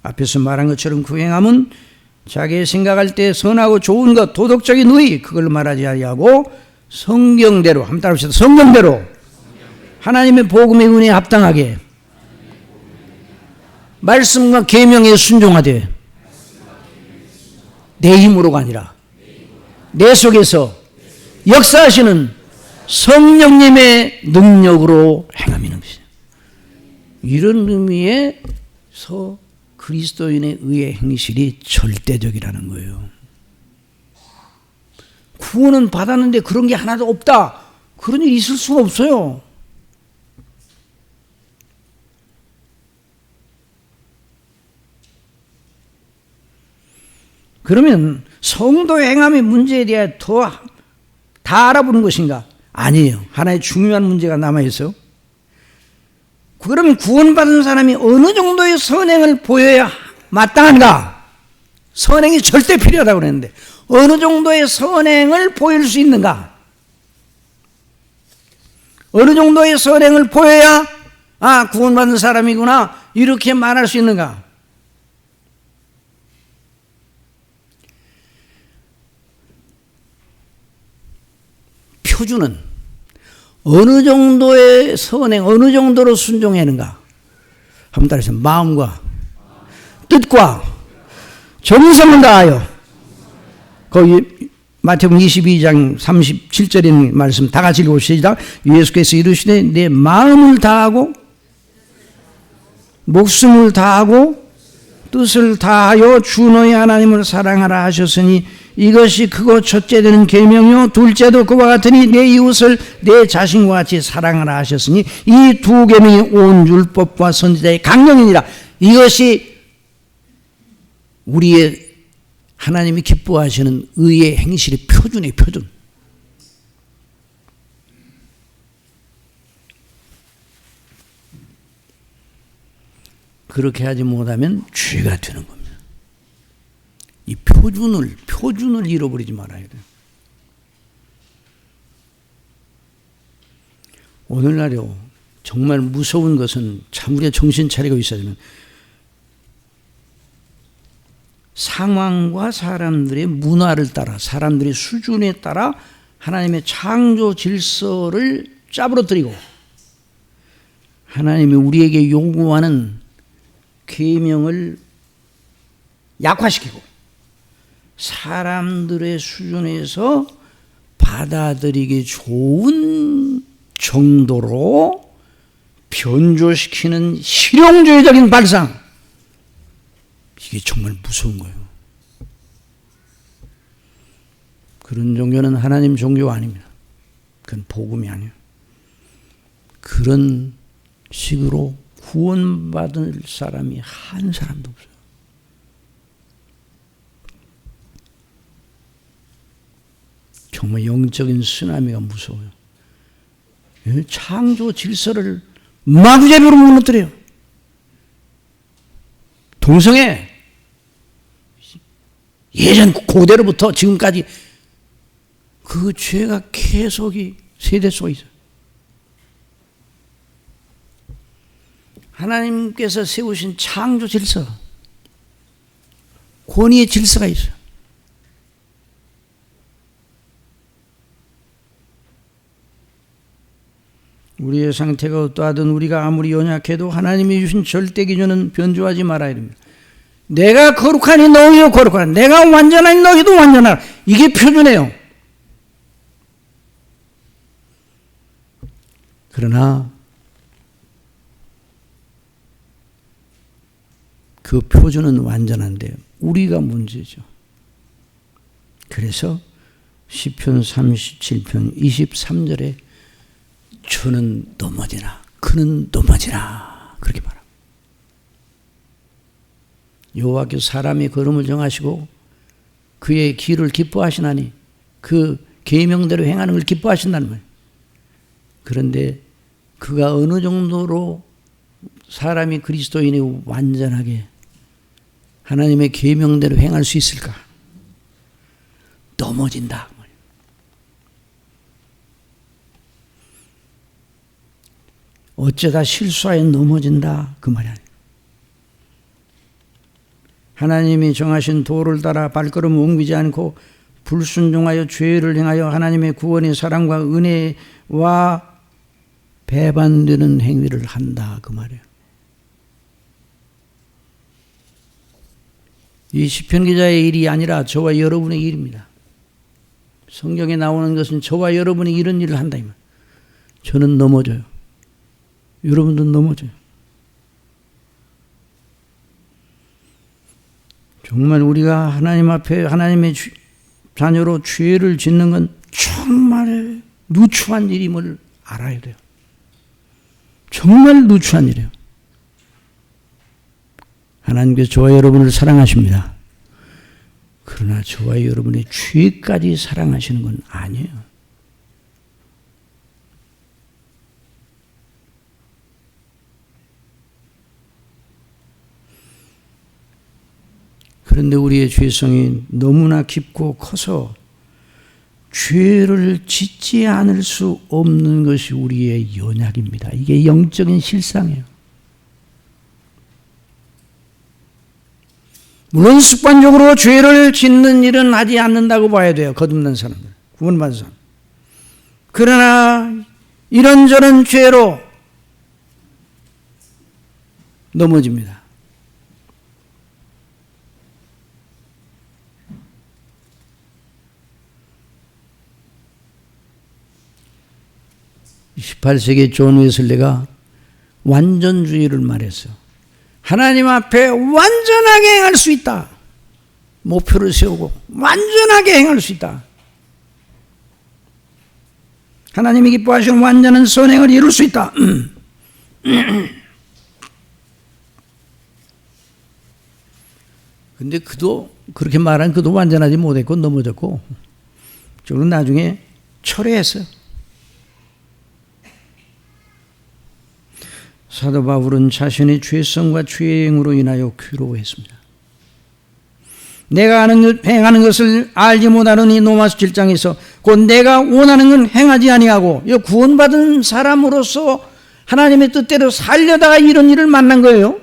앞에서 말한 것처럼 그 행함은 자기 생각할 때 선하고 좋은 것, 도덕적인 의의, 그걸 말하지 아니하고 성경대로, 한번 따라합시다. 성경대로 하나님의 복음의 은혜에 합당하게 말씀과 계명에 순종하되 내 힘으로가 아니라 내 속에서 역사하시는 성령님의 능력으로 행함이는 것이다. 이런 의미에서 그리스도인의 의의 행실이 절대적이라는 거예요. 구원은 받았는데 그런 게 하나도 없다. 그런 일이 있을 수가 없어요. 그러면 성도의 행함의 문제에 대해 다 알아보는 것인가? 아니에요. 하나의 중요한 문제가 남아있어요. 그러면 구원받은 사람이 어느 정도의 선행을 보여야 마땅한가? 선행이 절대 필요하다고 그랬는데 어느 정도의 선행을 보일 수 있는가? 어느 정도의 선행을 보여야 구원받은 사람이구나 이렇게 말할 수 있는가? 표준은 어느 정도의 선행, 어느 정도로 순종하는가? 한번 따라서 마음과 뜻과 정성을 다하여, 거기 마태복음 22장 37절에 있는 말씀 다 같이 읽어보시다. 예수께서 이르시되 내 마음을 다하고 목숨을 다하고 뜻을 다하여 주 너희 하나님을 사랑하라 하셨으니 이것이 크고 첫째 되는 계명이요 둘째도 그와 같으니 내 이웃을 내 자신과 같이 사랑하라 하셨으니 이 두 계명이 온 율법과 선지자의 강령이니라. 이것이 우리의 하나님이 기뻐하시는 의의 행실의 표준의 표준. 그렇게 하지 못하면 죄가 되는 겁니다. 이 표준을 잃어버리지 말아야 돼요. 오늘날요, 정말 무서운 것은 참 우리가 정신 차리고 있어야 되는 상황과 사람들의 문화를 따라, 사람들의 수준에 따라 하나님의 창조 질서를 짜부러뜨리고 하나님이 우리에게 요구하는 계명을 약화시키고 사람들의 수준에서 받아들이기 좋은 정도로 변조시키는 실용주의적인 발상, 이게 정말 무서운 거예요. 그런 종교는 하나님 종교가 아닙니다. 그건 복음이 아니에요. 그런 식으로 구원받을 사람이 한 사람도 없어요. 정말 영적인 쓰나미가 무서워요. 창조 질서를 마구잡이로 무너뜨려요. 동성애, 예전 고대로부터 지금까지 그 죄가 계속이 세대 속에 있어요. 하나님께서 세우신 창조 질서, 권위의 질서가 있어요. 우리의 상태가 어떠하든 우리가 아무리 연약해도 하나님이 주신 절대 기준은 변조하지 말아야 됩니다. 내가 거룩하니 너희도 거룩하라. 내가 완전하니 너희도 완전하라. 이게 표준이에요. 그러나 그 표준은 완전한데 우리가 문제죠. 그래서 시편 37편 23절에 저는 넘어지나 그는 넘어지나 그렇게 말합니다. 여호와께서 사람의 걸음을 정하시고 그의 길을 기뻐하시나니 그 계명대로 행하는 걸 기뻐하신다는 거예요. 그런데 그가 어느 정도로 사람이 그리스도인이 완전하게 하나님의 계명대로 행할 수 있을까? 넘어진다. 어쩌다 실수하여 넘어진다 그 말이 아니에요. 하나님이 정하신 도를 따라 발걸음 옮기지 않고 불순종하여 죄를 행하여 하나님의 구원의 사랑과 은혜와 배반되는 행위를 한다 그 말이에요. 이 시편 기자의 일이 아니라 저와 여러분의 일입니다. 성경에 나오는 것은 저와 여러분이 이런 일을 한다 이 말. 저는 넘어져요. 여러분도 넘어져요. 정말 우리가 하나님 앞에 하나님의 자녀로 죄를 짓는 건 정말 누추한 일임을 알아야 돼요. 정말 누추한 일이에요. 하나님께서 저와 여러분을 사랑하십니다. 그러나 저와 여러분의 죄까지 사랑하시는 건 아니에요. 그런데 우리의 죄성이 너무나 깊고 커서 죄를 짓지 않을 수 없는 것이 우리의 연약입니다. 이게 영적인 실상이에요. 물론 습관적으로 죄를 짓는 일은 하지 않는다고 봐야 돼요. 거듭난 사람들, 구원받은 사람. 그러나 이런저런 죄로 넘어집니다. (18세기) 존 웨슬리가 완전주의를 말했어요. 하나님 앞에 완전하게 행할 수 있다. 목표를 세우고 완전하게 행할 수 있다. 하나님이 기뻐하시는 완전한 선행을 이룰 수 있다. 근데 그도 그렇게 말한 그도 완전하지 못했고 넘어졌고 저는 나중에 철회했어요. 사도 바울은 자신의 죄성과 죄의 행으로 인하여 괴로워했습니다. 내가 행하는 것을 알지 못하느니 로마서 7장에서 곧 내가 원하는 건 행하지 아니하고 구원받은 사람으로서 하나님의 뜻대로 살려다가 이런 일을 만난 거예요.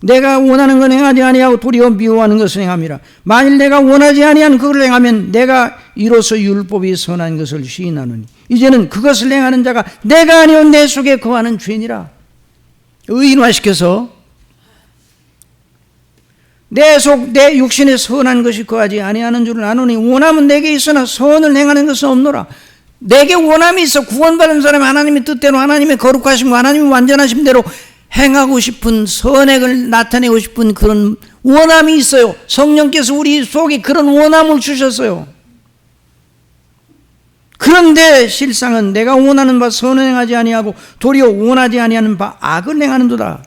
내가 원하는 건 행하지 아니하고 도리어 미워하는 것을 행함이라. 만일 내가 원하지 아니한 그걸 행하면 내가 이로써 율법이 선한 것을 시인하노니 이제는 그것을 행하는 자가 내가 아니오 내 속에 거하는 죄니라. 의인화시켜서 내 육신에 선한 것이 거하지 아니하는 줄을 아노니 원함은 내게 있으나 선을 행하는 것은 없노라. 내게 원함이 있어 구원받은 사람이 하나님의 뜻대로 하나님의 거룩하심과 하나님의 완전하심 대로 행하고 싶은 선행을 나타내고 싶은 그런 원함이 있어요. 성령께서 우리 속에 그런 원함을 주셨어요. 그런데 실상은 내가 원하는 바 선을 행하지 아니하고 도리어 원하지 아니하는 바 악을 행하는도다.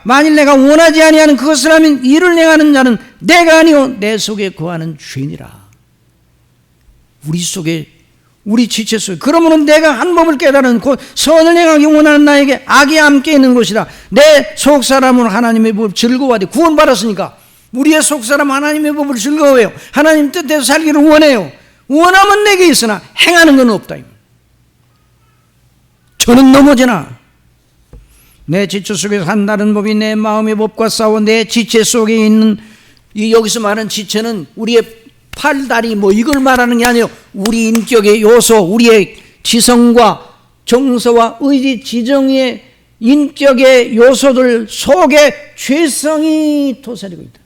만일 내가 원하지 아니하는 그것을 하면 이를 행하는 자는 내가 아니오 내 속에 거하는 죄니라. 우리 속에 우리 지체 속에 그러므로 내가 한 법을 깨달은 곧 선을 행하기 원하는 나에게 악이 함께 있는 것이다. 내 속사람은 하나님의 법을 즐거워하되 구원받았으니까 우리의 속사람 하나님의 법을 즐거워해요. 하나님 뜻대로 살기를 원해요. 원하면 내게 있으나 행하는 건 없다. 저는 넘어지나 내 지체 속에서 한 다른 법이 내 마음의 법과 싸워 내 지체 속에 있는 여기서 말하는 지체는 우리의 팔다리 이걸 말하는 게 아니에요. 우리 인격의 요소, 우리의 지성과 정서와 의지, 지정의 인격의 요소들 속에 죄성이 도사리고 있다.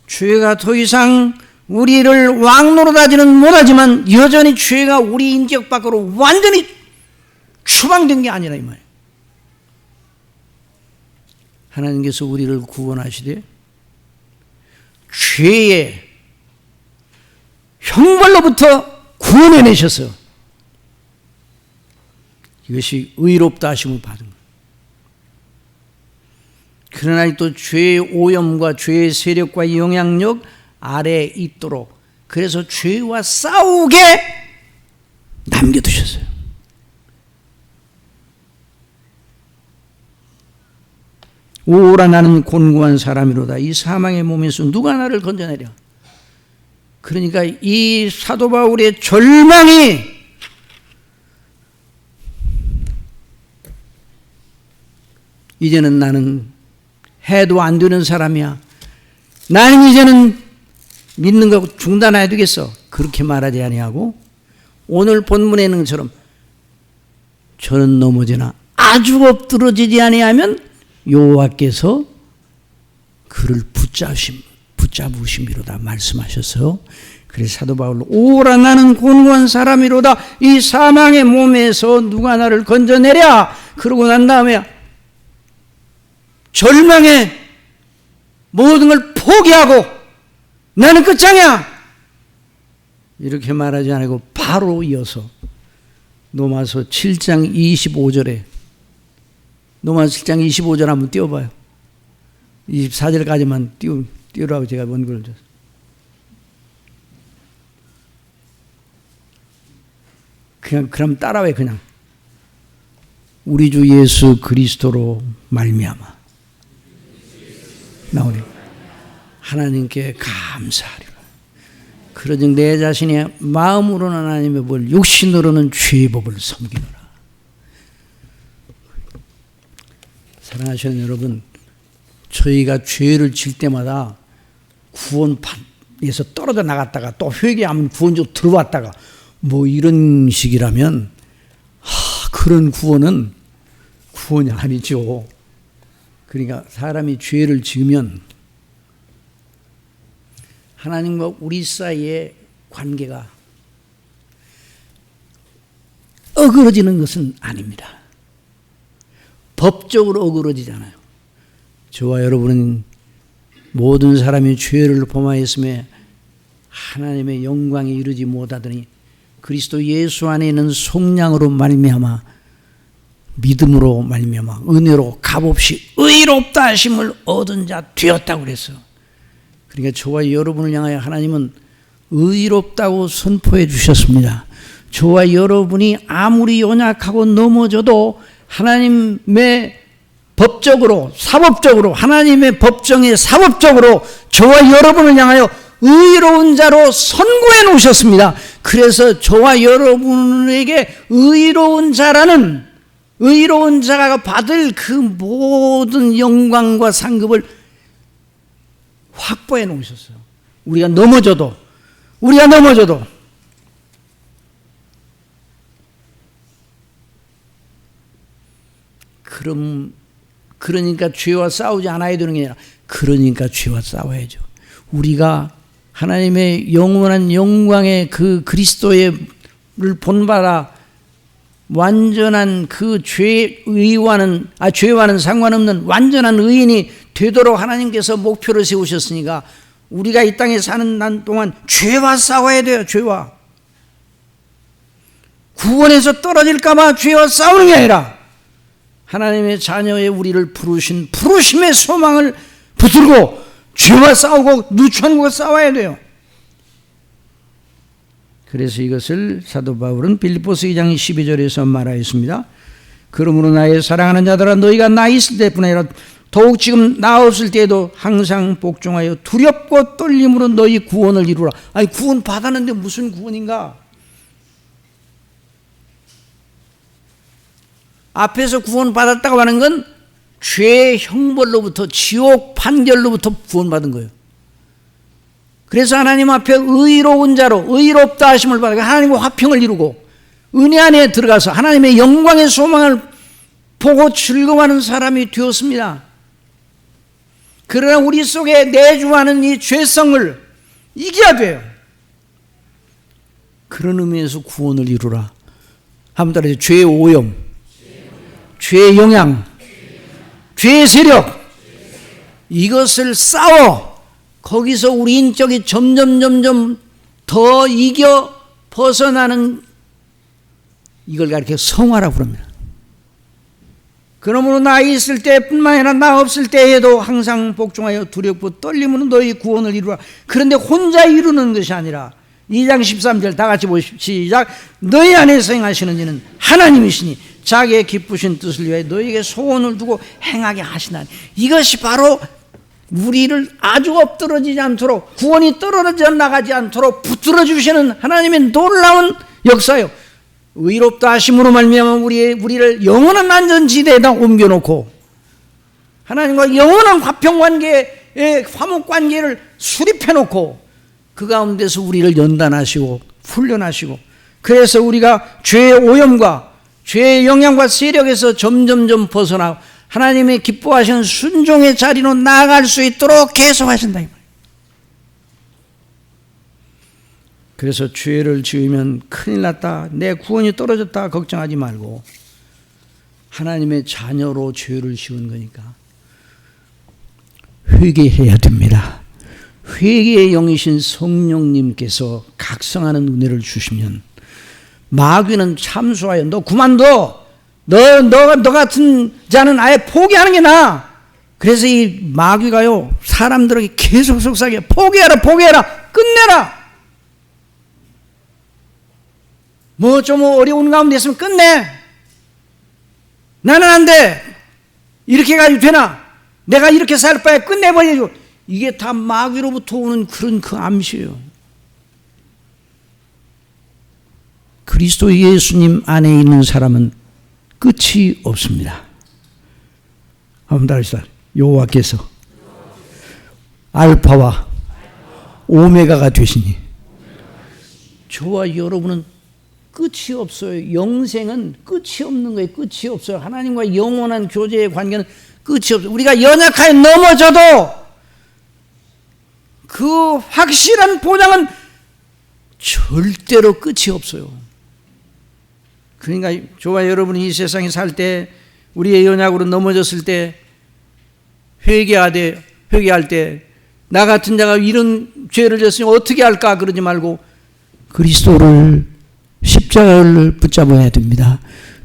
죄가 더 이상 우리를 왕노릇하지는 못하지만 여전히 죄가 우리 인격 밖으로 완전히 추방된 게 아니라 이 말이에요. 하나님께서 우리를 구원하시되 죄의 형벌로부터 구원해내셔서 이것이 의롭다 하심을 받은 거예요. 그러나 또 죄의 오염과 죄의 세력과 영향력 아래에 있도록 그래서 죄와 싸우게 남겨두셨어요. 오라 나는 곤고한 사람이로다. 이 사망의 몸에서 누가 나를 건져내려. 그러니까 이 사도 바울의 절망이 이제는 나는 해도 안 되는 사람이야. 나는 이제는 믿는 거 중단해야 되겠어. 그렇게 말하지 아니하고 오늘 본문에 있는 것처럼 저는 넘어지나 아주 엎드러지지 아니하면 여호와께서 그를 붙잡으심이로다 말씀하셔서, 그래서 사도 바울로 오라 나는 곤고한 사람이로다 이 사망의 몸에서 누가 나를 건져내랴. 그러고 난 다음에 절망에 모든 걸 포기하고 나는 끝장이야 이렇게 말하지 않고 바로 이어서 로마서 7장 25절에 로마서 7장 25절 한번 띄워봐요. 24절까지만 띄우라고 제가 원고를 줬어요. 그럼 따라해. 그냥 우리 주 예수 그리스도로 말미암아 나오네. 하나님께 감사하리라. 그러즉 내 자신의 마음으로는 하나님의 법을 육신으로는 죄의 법을 섬기노라. 사랑하시는 여러분, 저희가 죄를 질 때마다 구원판에서 떨어져 나갔다가 또 회개하면 구원적으로 들어왔다가 뭐 이런 식이라면 그런 구원은 구원이 아니죠. 그러니까 사람이 죄를 지으면 하나님과 우리 사이의 관계가 어그러지는 것은 아닙니다. 법적으로 어그러지잖아요. 저와 여러분은 모든 사람이 죄를 범하였음에 하나님의 영광에 이르지 못하더니 그리스도 예수 안에 있는 속량으로 말미암아 믿음으로 말미암아 은혜로 값없이 의롭다 하심을 얻은 자 되었다고 그랬어요. 그러니까 저와 여러분을 향하여 하나님은 의롭다고 선포해 주셨습니다. 저와 여러분이 아무리 연약하고 넘어져도 하나님의 법적으로 사법적으로 하나님의 법정에 사법적으로 저와 여러분을 향하여 의로운 자로 선고해 놓으셨습니다. 그래서 저와 여러분에게 의로운 자라는 의로운 자가 받을 그 모든 영광과 상급을 확보해 놓으셨어요. 우리가 넘어져도 그러니까 죄와 싸우지 않아야 되는 게 아니라 그러니까 죄와 싸워야죠. 우리가 하나님의 영원한 영광의 그 그리스도를 본받아 완전한 그 죄와는 상관없는 완전한 의인이 되도록 하나님께서 목표를 세우셨으니까 우리가 이 땅에 사는 난 동안 죄와 싸워야 돼요. 죄와 구원에서 떨어질까 봐 죄와 싸우는 게 아니라 하나님의 자녀의 우리를 부르신 부르심의 소망을 붙들고 죄와 싸우고 누추한 싸워야 돼요. 그래서 이것을 사도 바울은 빌립보서 2장 12절에서 말하였습니다. 그러므로 나의 사랑하는 자들아 너희가 나 있을 때뿐 아니라 더욱 지금 나 없을 때에도 항상 복종하여 두렵고 떨림으로 너희 구원을 이루라. 아니 구원 받았는데 무슨 구원인가? 앞에서 구원 받았다고 하는 건 죄의 형벌로부터 지옥 판결로부터 구원받은 거예요. 그래서 하나님 앞에 의로운 자로 의롭다 하심을 받고 하나님과 화평을 이루고 은혜 안에 들어가서 하나님의 영광의 소망을 보고 즐거워하는 사람이 되었습니다. 그러나 우리 속에 내주하는 이 죄성을 이겨야 돼요. 그런 의미에서 구원을 이루라. 한번 따라서 죄의 오염, 죄의 영향, 죄의 세력, 이것을 싸워 거기서 우리 인격이 점점 더 이겨 벗어나는 이걸 가리켜 성화라고 부릅니다. 그러므로 나 있을 때뿐만 아니라 나 없을 때에도 항상 복종하여 두렵고 떨림으로 너희 구원을 이루라. 그런데 혼자 이루는 것이 아니라 2장 13절 다 같이 보십시오. 시작. 너희 안에서 행하시는 이는 하나님이시니 자기의 기쁘신 뜻을 위하여 너희에게 소원을 두고 행하게 하시나니. 이것이 바로 우리를 아주 엎드러지지 않도록 구원이 떨어져 나가지 않도록 붙들어 주시는 하나님의 놀라운 역사요. 의롭다 하심으로 말미암아 우리를 영원한 안전지대에다 옮겨놓고 하나님과 영원한 화평관계의 화목관계를 수립해놓고 그 가운데서 우리를 연단하시고 훈련하시고, 그래서 우리가 죄의 오염과 죄의 영향과 세력에서 점점점 벗어나고 하나님의 기뻐하시는 순종의 자리로 나아갈 수 있도록 계속하신다 이 말이에요. 그래서 죄를 지으면 큰일 났다, 내 구원이 떨어졌다 걱정하지 말고, 하나님의 자녀로 죄를 지은 거니까 회개해야 됩니다. 회개의 영이신 성령님께서 각성하는 은혜를 주시면 마귀는 참수하여 너 그만둬, 너 같은 자는 아예 포기하는 게 나아. 그래서 이 마귀가요 사람들에게 계속 속삭여 포기해라 끝내라. 뭐 좀 어려운 가운데 있으면 끝내. 나는 안 돼. 이렇게 가지고 되나? 내가 이렇게 살 바에 끝내버리고. 이게 다 마귀로부터 오는 그런 그 암시예요. 그리스도 예수님 안에 있는 사람은 끝이 없습니다. 한번 다시 여호와께서 알파와 오메가가 되시니 저와 여러분은 끝이 없어요. 영생은 끝이 없는 거예요. 끝이 없어요. 하나님과 영원한 교제의 관계는 끝이 없어요. 우리가 연약하게 넘어져도 그 확실한 보장은 절대로 끝이 없어요. 그러니까 저와 여러분이 이 세상에 살 때, 우리의 연약으로 넘어졌을 때 회개할 때 나 같은 자가 이런 죄를 졌으니 어떻게 할까 그러지 말고 그리스도를, 십자가를 붙잡아야 됩니다.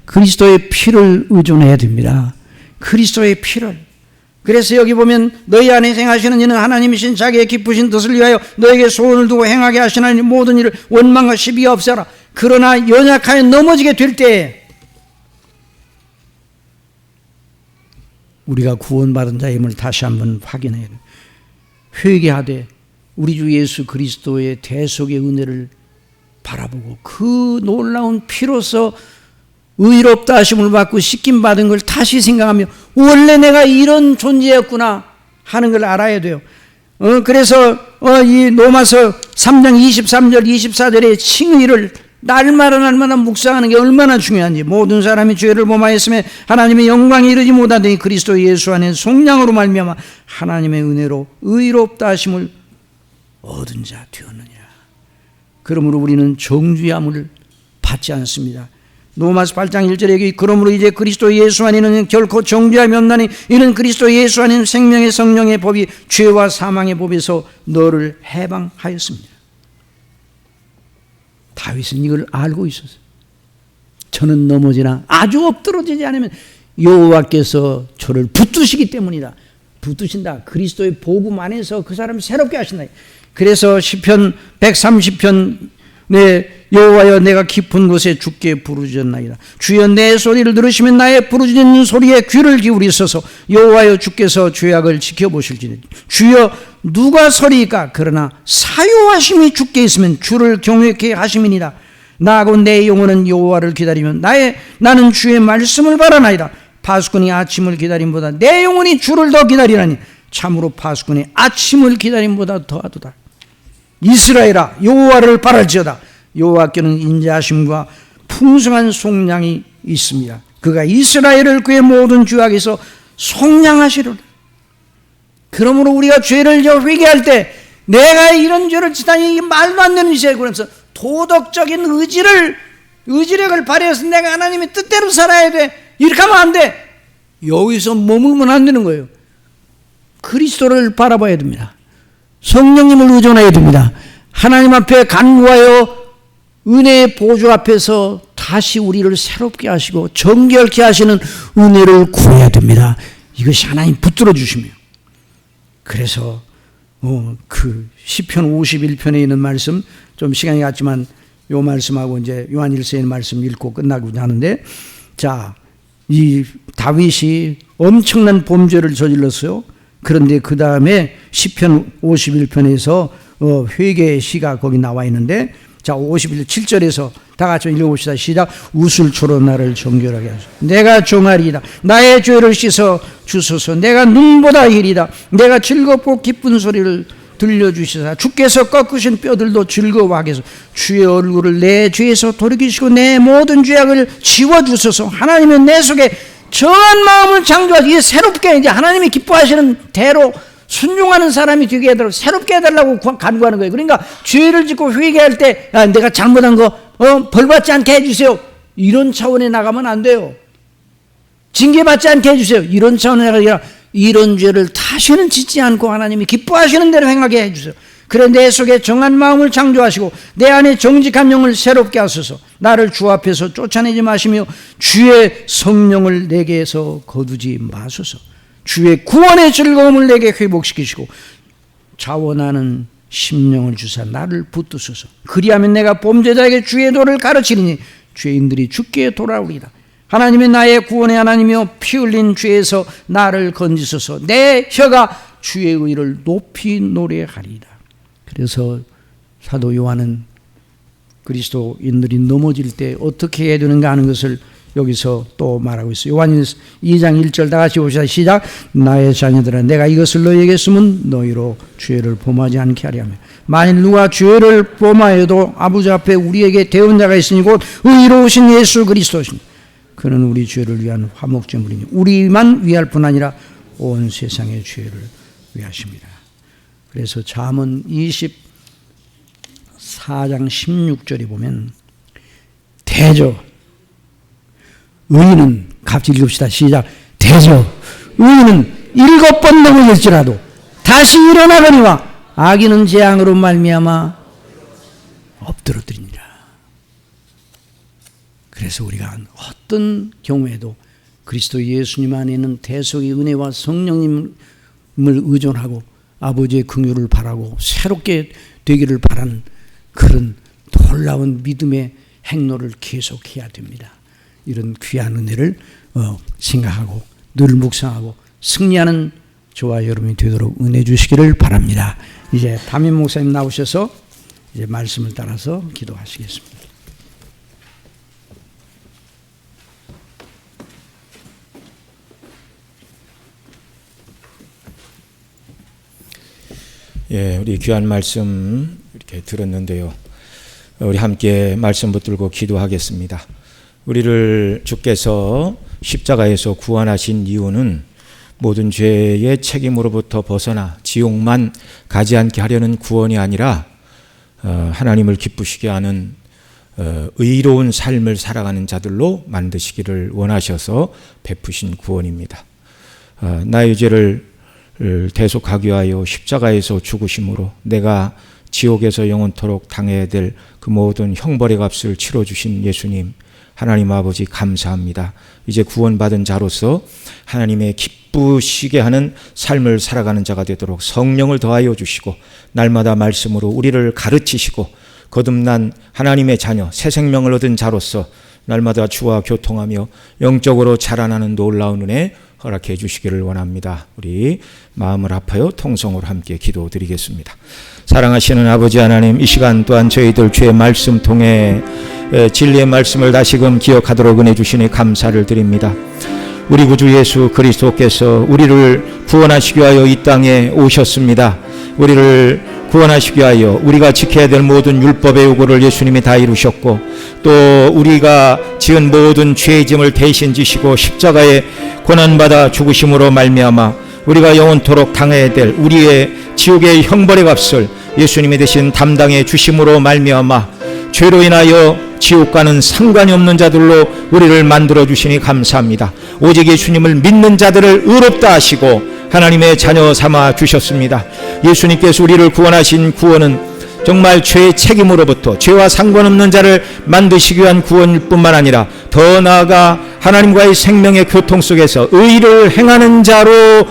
그리스도의 피를 의존해야 됩니다. 그리스도의 피를. 그래서 여기 보면 너희 안에 행하시는 이는 하나님이신 자기의 기쁘신 뜻을 위하여 너에게 소원을 두고 행하게 하시나니 모든 일을 원망과 시비 없애라. 그러나 연약하여 넘어지게 될 때 우리가 구원받은 자임을 다시 한번 확인해야 돼요. 회개하되 우리 주 예수 그리스도의 대속의 은혜를 바라보고 그 놀라운 피로서 의롭다 하심을 받고 씻김 받은 걸 다시 생각하며 원래 내가 이런 존재였구나 하는 걸 알아야 돼요. 그래서 이 로마서 3장 23절 24절의 칭의를 날마다 묵상하는 게 얼마나 중요한지, 모든 사람이 죄를 범하였음에 하나님의 영광에 이르지 못하더니 그리스도 예수 안에 속량으로 말미암아 하나님의 은혜로 의롭다 하심을 얻은 자 되었느냐. 그러므로 우리는 정죄함을 받지 않습니다. 로마서 8장 1절에 그러므로 이제 그리스도 예수 안에는 결코 정죄함이 없나니 이는 그리스도 예수 안에는 생명의 성령의 법이 죄와 사망의 법에서 너를 해방하였습니다. 다윗은 이걸 알고 있었어요. 저는 넘어지나 아주 엎드러지지 않으면 여호와께서 저를 붙드시기 때문이다. 붙드신다. 그리스도의 복음 안에서 그 사람을 새롭게 하신다. 그래서 시편 130편 여호와여 내가 깊은 곳에 주께 부르짖었나이다. 주여 내 소리를 들으시면 나의 부르짖는 소리에 귀를 기울이소서. 여호와여 주께서 죄악을 지켜보실지니 주여 누가 서리이까. 그러나 사요하심이 주께 있으면 주를 경외케 하심이니라. 나하고 내 영혼은 여호와를 기다리면 나는 주의 말씀을 바라나이다. 파수꾼이 아침을 기다림보다 내 영혼이 주를 더 기다리나니 참으로 파수꾼이 아침을 기다림보다 더하도다. 이스라엘아 여호와를 바랄지어다. 여호와께는 인자하심과 풍성한 속량이 있습니다. 그가 이스라엘을 그의 모든 죄악에서 속량하시리라. 그러므로 우리가 죄를 회개할 때 내가 이런 죄를 짓다니 이게 말도 안 되는 짓이에요. 그래서 도덕적인 의지력을 발휘해서 내가 하나님의 뜻대로 살아야 돼. 이렇게 하면 안 돼. 여기서 머물면 안 되는 거예요. 그리스도를 바라봐야 됩니다. 성령님을 의존해야 됩니다. 하나님 앞에 간구하여 은혜의 보좌 앞에서 다시 우리를 새롭게 하시고 정결케 하시는 은혜를 구해야 됩니다. 이것이 하나님 붙들어 주시며, 그래서 그 시편 51편에 있는 말씀, 좀 시간이 갔지만 요 말씀하고 이제 요한일서의 말씀 읽고 끝나고자 하는데, 자, 이 다윗이 엄청난 범죄를 저질렀어요. 그런데 그 다음에 시편 51편에서 회개의 시가 거기 나와 있는데, 자 51절 7절에서 다 같이 읽어봅시다. 시작. 우슬초로 나를 정결하게 하소서. 내가 종아리이다. 나의 죄를 씻어 주소서. 내가 눈보다 희리다. 내가 즐겁고 기쁜 소리를 들려주시사 주께서 꺾으신 뼈들도 즐거워하게 해서 주의 얼굴을 내 죄에서 돌이키시고 내 모든 죄악을 지워주소서. 하나님은 내 속에 정한 마음을 창조하시고 이게 새롭게 이제 하나님이 기뻐하시는 대로 순종하는 사람이 되게 해달라고 새롭게 해달라고 간구하는 거예요. 그러니까 죄를 짓고 회개할 때 내가 잘못한 거 벌받지 않게 해주세요. 이런 차원에 나가면 안 돼요. 징계받지 않게 해주세요. 이런 차원에 나가야 이런 죄를 다시는 짓지 않고 하나님이 기뻐하시는 대로 행하게 해주세요. 그래 내 속에 정한 마음을 창조하시고 내 안에 정직한 영을 새롭게 하소서. 나를 주 앞에서 쫓아내지 마시며 주의 성령을 내게서 거두지 마소서. 주의 구원의 즐거움을 내게 회복시키시고 자원하는 심령을 주사 나를 붙드소서. 그리하면 내가 범죄자에게 주의 도를 가르치리니 죄인들이 주께 돌아오리다. 하나님이 나의 구원의 하나님이며 피 흘린 죄에서 나를 건지소서. 내 혀가 주의 의를 높이 노래하리이다. 그래서 사도 요한은 그리스도인들이 넘어질 때 어떻게 해야 되는가 하는 것을 여기서 또 말하고 있어요. 요한일서 2장 1절 다 같이 봅시다. 시작. 나의 자녀들아 내가 이것을 너희에게 쓰면 너희로 죄를 범하지 않게 하려 하며 만일 누가 죄를 범하여도 아버지 앞에 우리에게 대언자가 있으니 곧 의로우신 예수 그리스도시니 그는 우리 죄를 위한 화목제물이니 우리만 위할 뿐 아니라 온 세상의 죄를 위하십니다. 그래서 잠언 24장 16절에 보면 대저 의인은 같이 읽읍시다. 시작. 대저 의인은 7번 넘어질지라도 다시 일어나거니와 악인은 재앙으로 말미암아 엎드러뜨리니라. 그래서 우리가 어떤 경우에도 그리스도 예수님 안에 있는 대속의 은혜와 성령님을 의존하고 아버지의 긍휼을 바라고 새롭게 되기를 바라는 그런 놀라운 믿음의 행로를 계속해야 됩니다. 이런 귀한 은혜를 생각하고 늘 묵상하고 승리하는 저와 여러분이 되도록 은혜 주시기를 바랍니다. 이제 담임 목사님 나오셔서 이제 말씀을 따라서 기도하시겠습니다. 예, 우리 귀한 말씀 이렇게 들었는데요. 우리 함께 말씀 붙들고 기도하겠습니다. 우리를 주께서 십자가에서 구원하신 이유는 모든 죄의 책임으로부터 벗어나 지옥만 가지 않게 하려는 구원이 아니라 하나님을 기쁘시게 하는 의로운 삶을 살아가는 자들로 만드시기를 원하셔서 베푸신 구원입니다. 나의 죄를 대속하기 위하여 십자가에서 죽으심으로 내가 지옥에서 영원토록 당해야 될 그 모든 형벌의 값을 치러주신 예수님 하나님 아버지 감사합니다. 이제 구원받은 자로서 하나님의 기쁘시게 하는 삶을 살아가는 자가 되도록 성령을 더하여 주시고 날마다 말씀으로 우리를 가르치시고 거듭난 하나님의 자녀 새 생명을 얻은 자로서 날마다 주와 교통하며 영적으로 자라나는 놀라운 은혜 허락해 주시기를 원합니다. 우리 마음을 아파요 통성으로 함께 기도드리겠습니다. 사랑하시는 아버지 하나님, 이 시간 또한 저희들 주의 말씀 통해 진리의 말씀을 다시금 기억하도록 은혜 주시니 감사를 드립니다. 우리 구주 예수 그리스도께서 우리를 구원하시기 위하여 이 땅에 오셨습니다. 우리를 구원하시기 위하여 우리가 지켜야 될 모든 율법의 요구를 예수님이 다 이루셨고 또 우리가 지은 모든 죄의 짐을 대신 지시고 십자가에 고난받아 죽으심으로 말미암아 우리가 영원토록 당해야 될 우리의 지옥의 형벌의 값을 예수님이 대신 담당해 주심으로 말미암아 죄로 인하여 지옥 가는 상관이 없는 자들로 우리를 만들어 주시니 감사합니다. 오직 예수님을 믿는 자들을 의롭다 하시고 하나님의 자녀 삼아 주셨습니다. 예수님께서 우리를 구원하신 구원은 정말 죄의 책임으로부터 죄와 상관없는 자를 만드시기 위한 구원일 뿐만 아니라 더 나아가 하나님과의 생명의 교통 속에서 의를 행하는 자로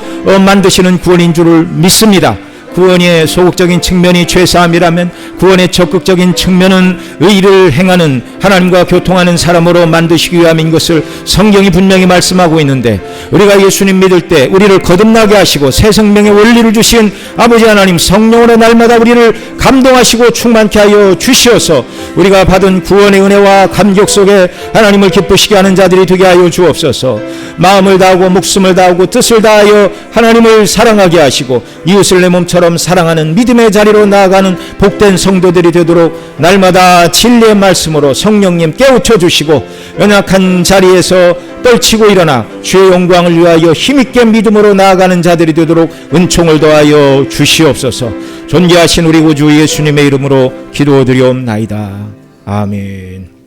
만드시는 구원인 줄을 믿습니다. 구원의 소극적인 측면이 죄사함이라면 구원의 적극적인 측면은 의를 행하는 하나님과 교통하는 사람으로 만드시기 위함인 것을 성경이 분명히 말씀하고 있는데, 우리가 예수님 믿을 때 우리를 거듭나게 하시고 새 생명의 원리를 주신 아버지 하나님 성령으로 날마다 우리를 감동하시고 충만케 하여 주시어서 우리가 받은 구원의 은혜와 감격 속에 하나님을 기쁘시게 하는 자들이 되게 하여 주옵소서. 마음을 다하고 목숨을 다하고 뜻을 다하여 하나님을 사랑하게 하시고 이웃을 내 몸처럼 사랑하는 믿음의 자리로 나아가는 복된 성도들이 되도록 날마다 진리의 말씀으로 성령님 깨우쳐 주시고, 연약한 자리에서 떨치고 일어나 주의 영광을 위하여 힘있게 믿음으로 나아가는 자들이 되도록 은총을 더하여 주시옵소서. 존귀하신 우리 구주 예수님의 이름으로 기도드리옵나이다. 아멘.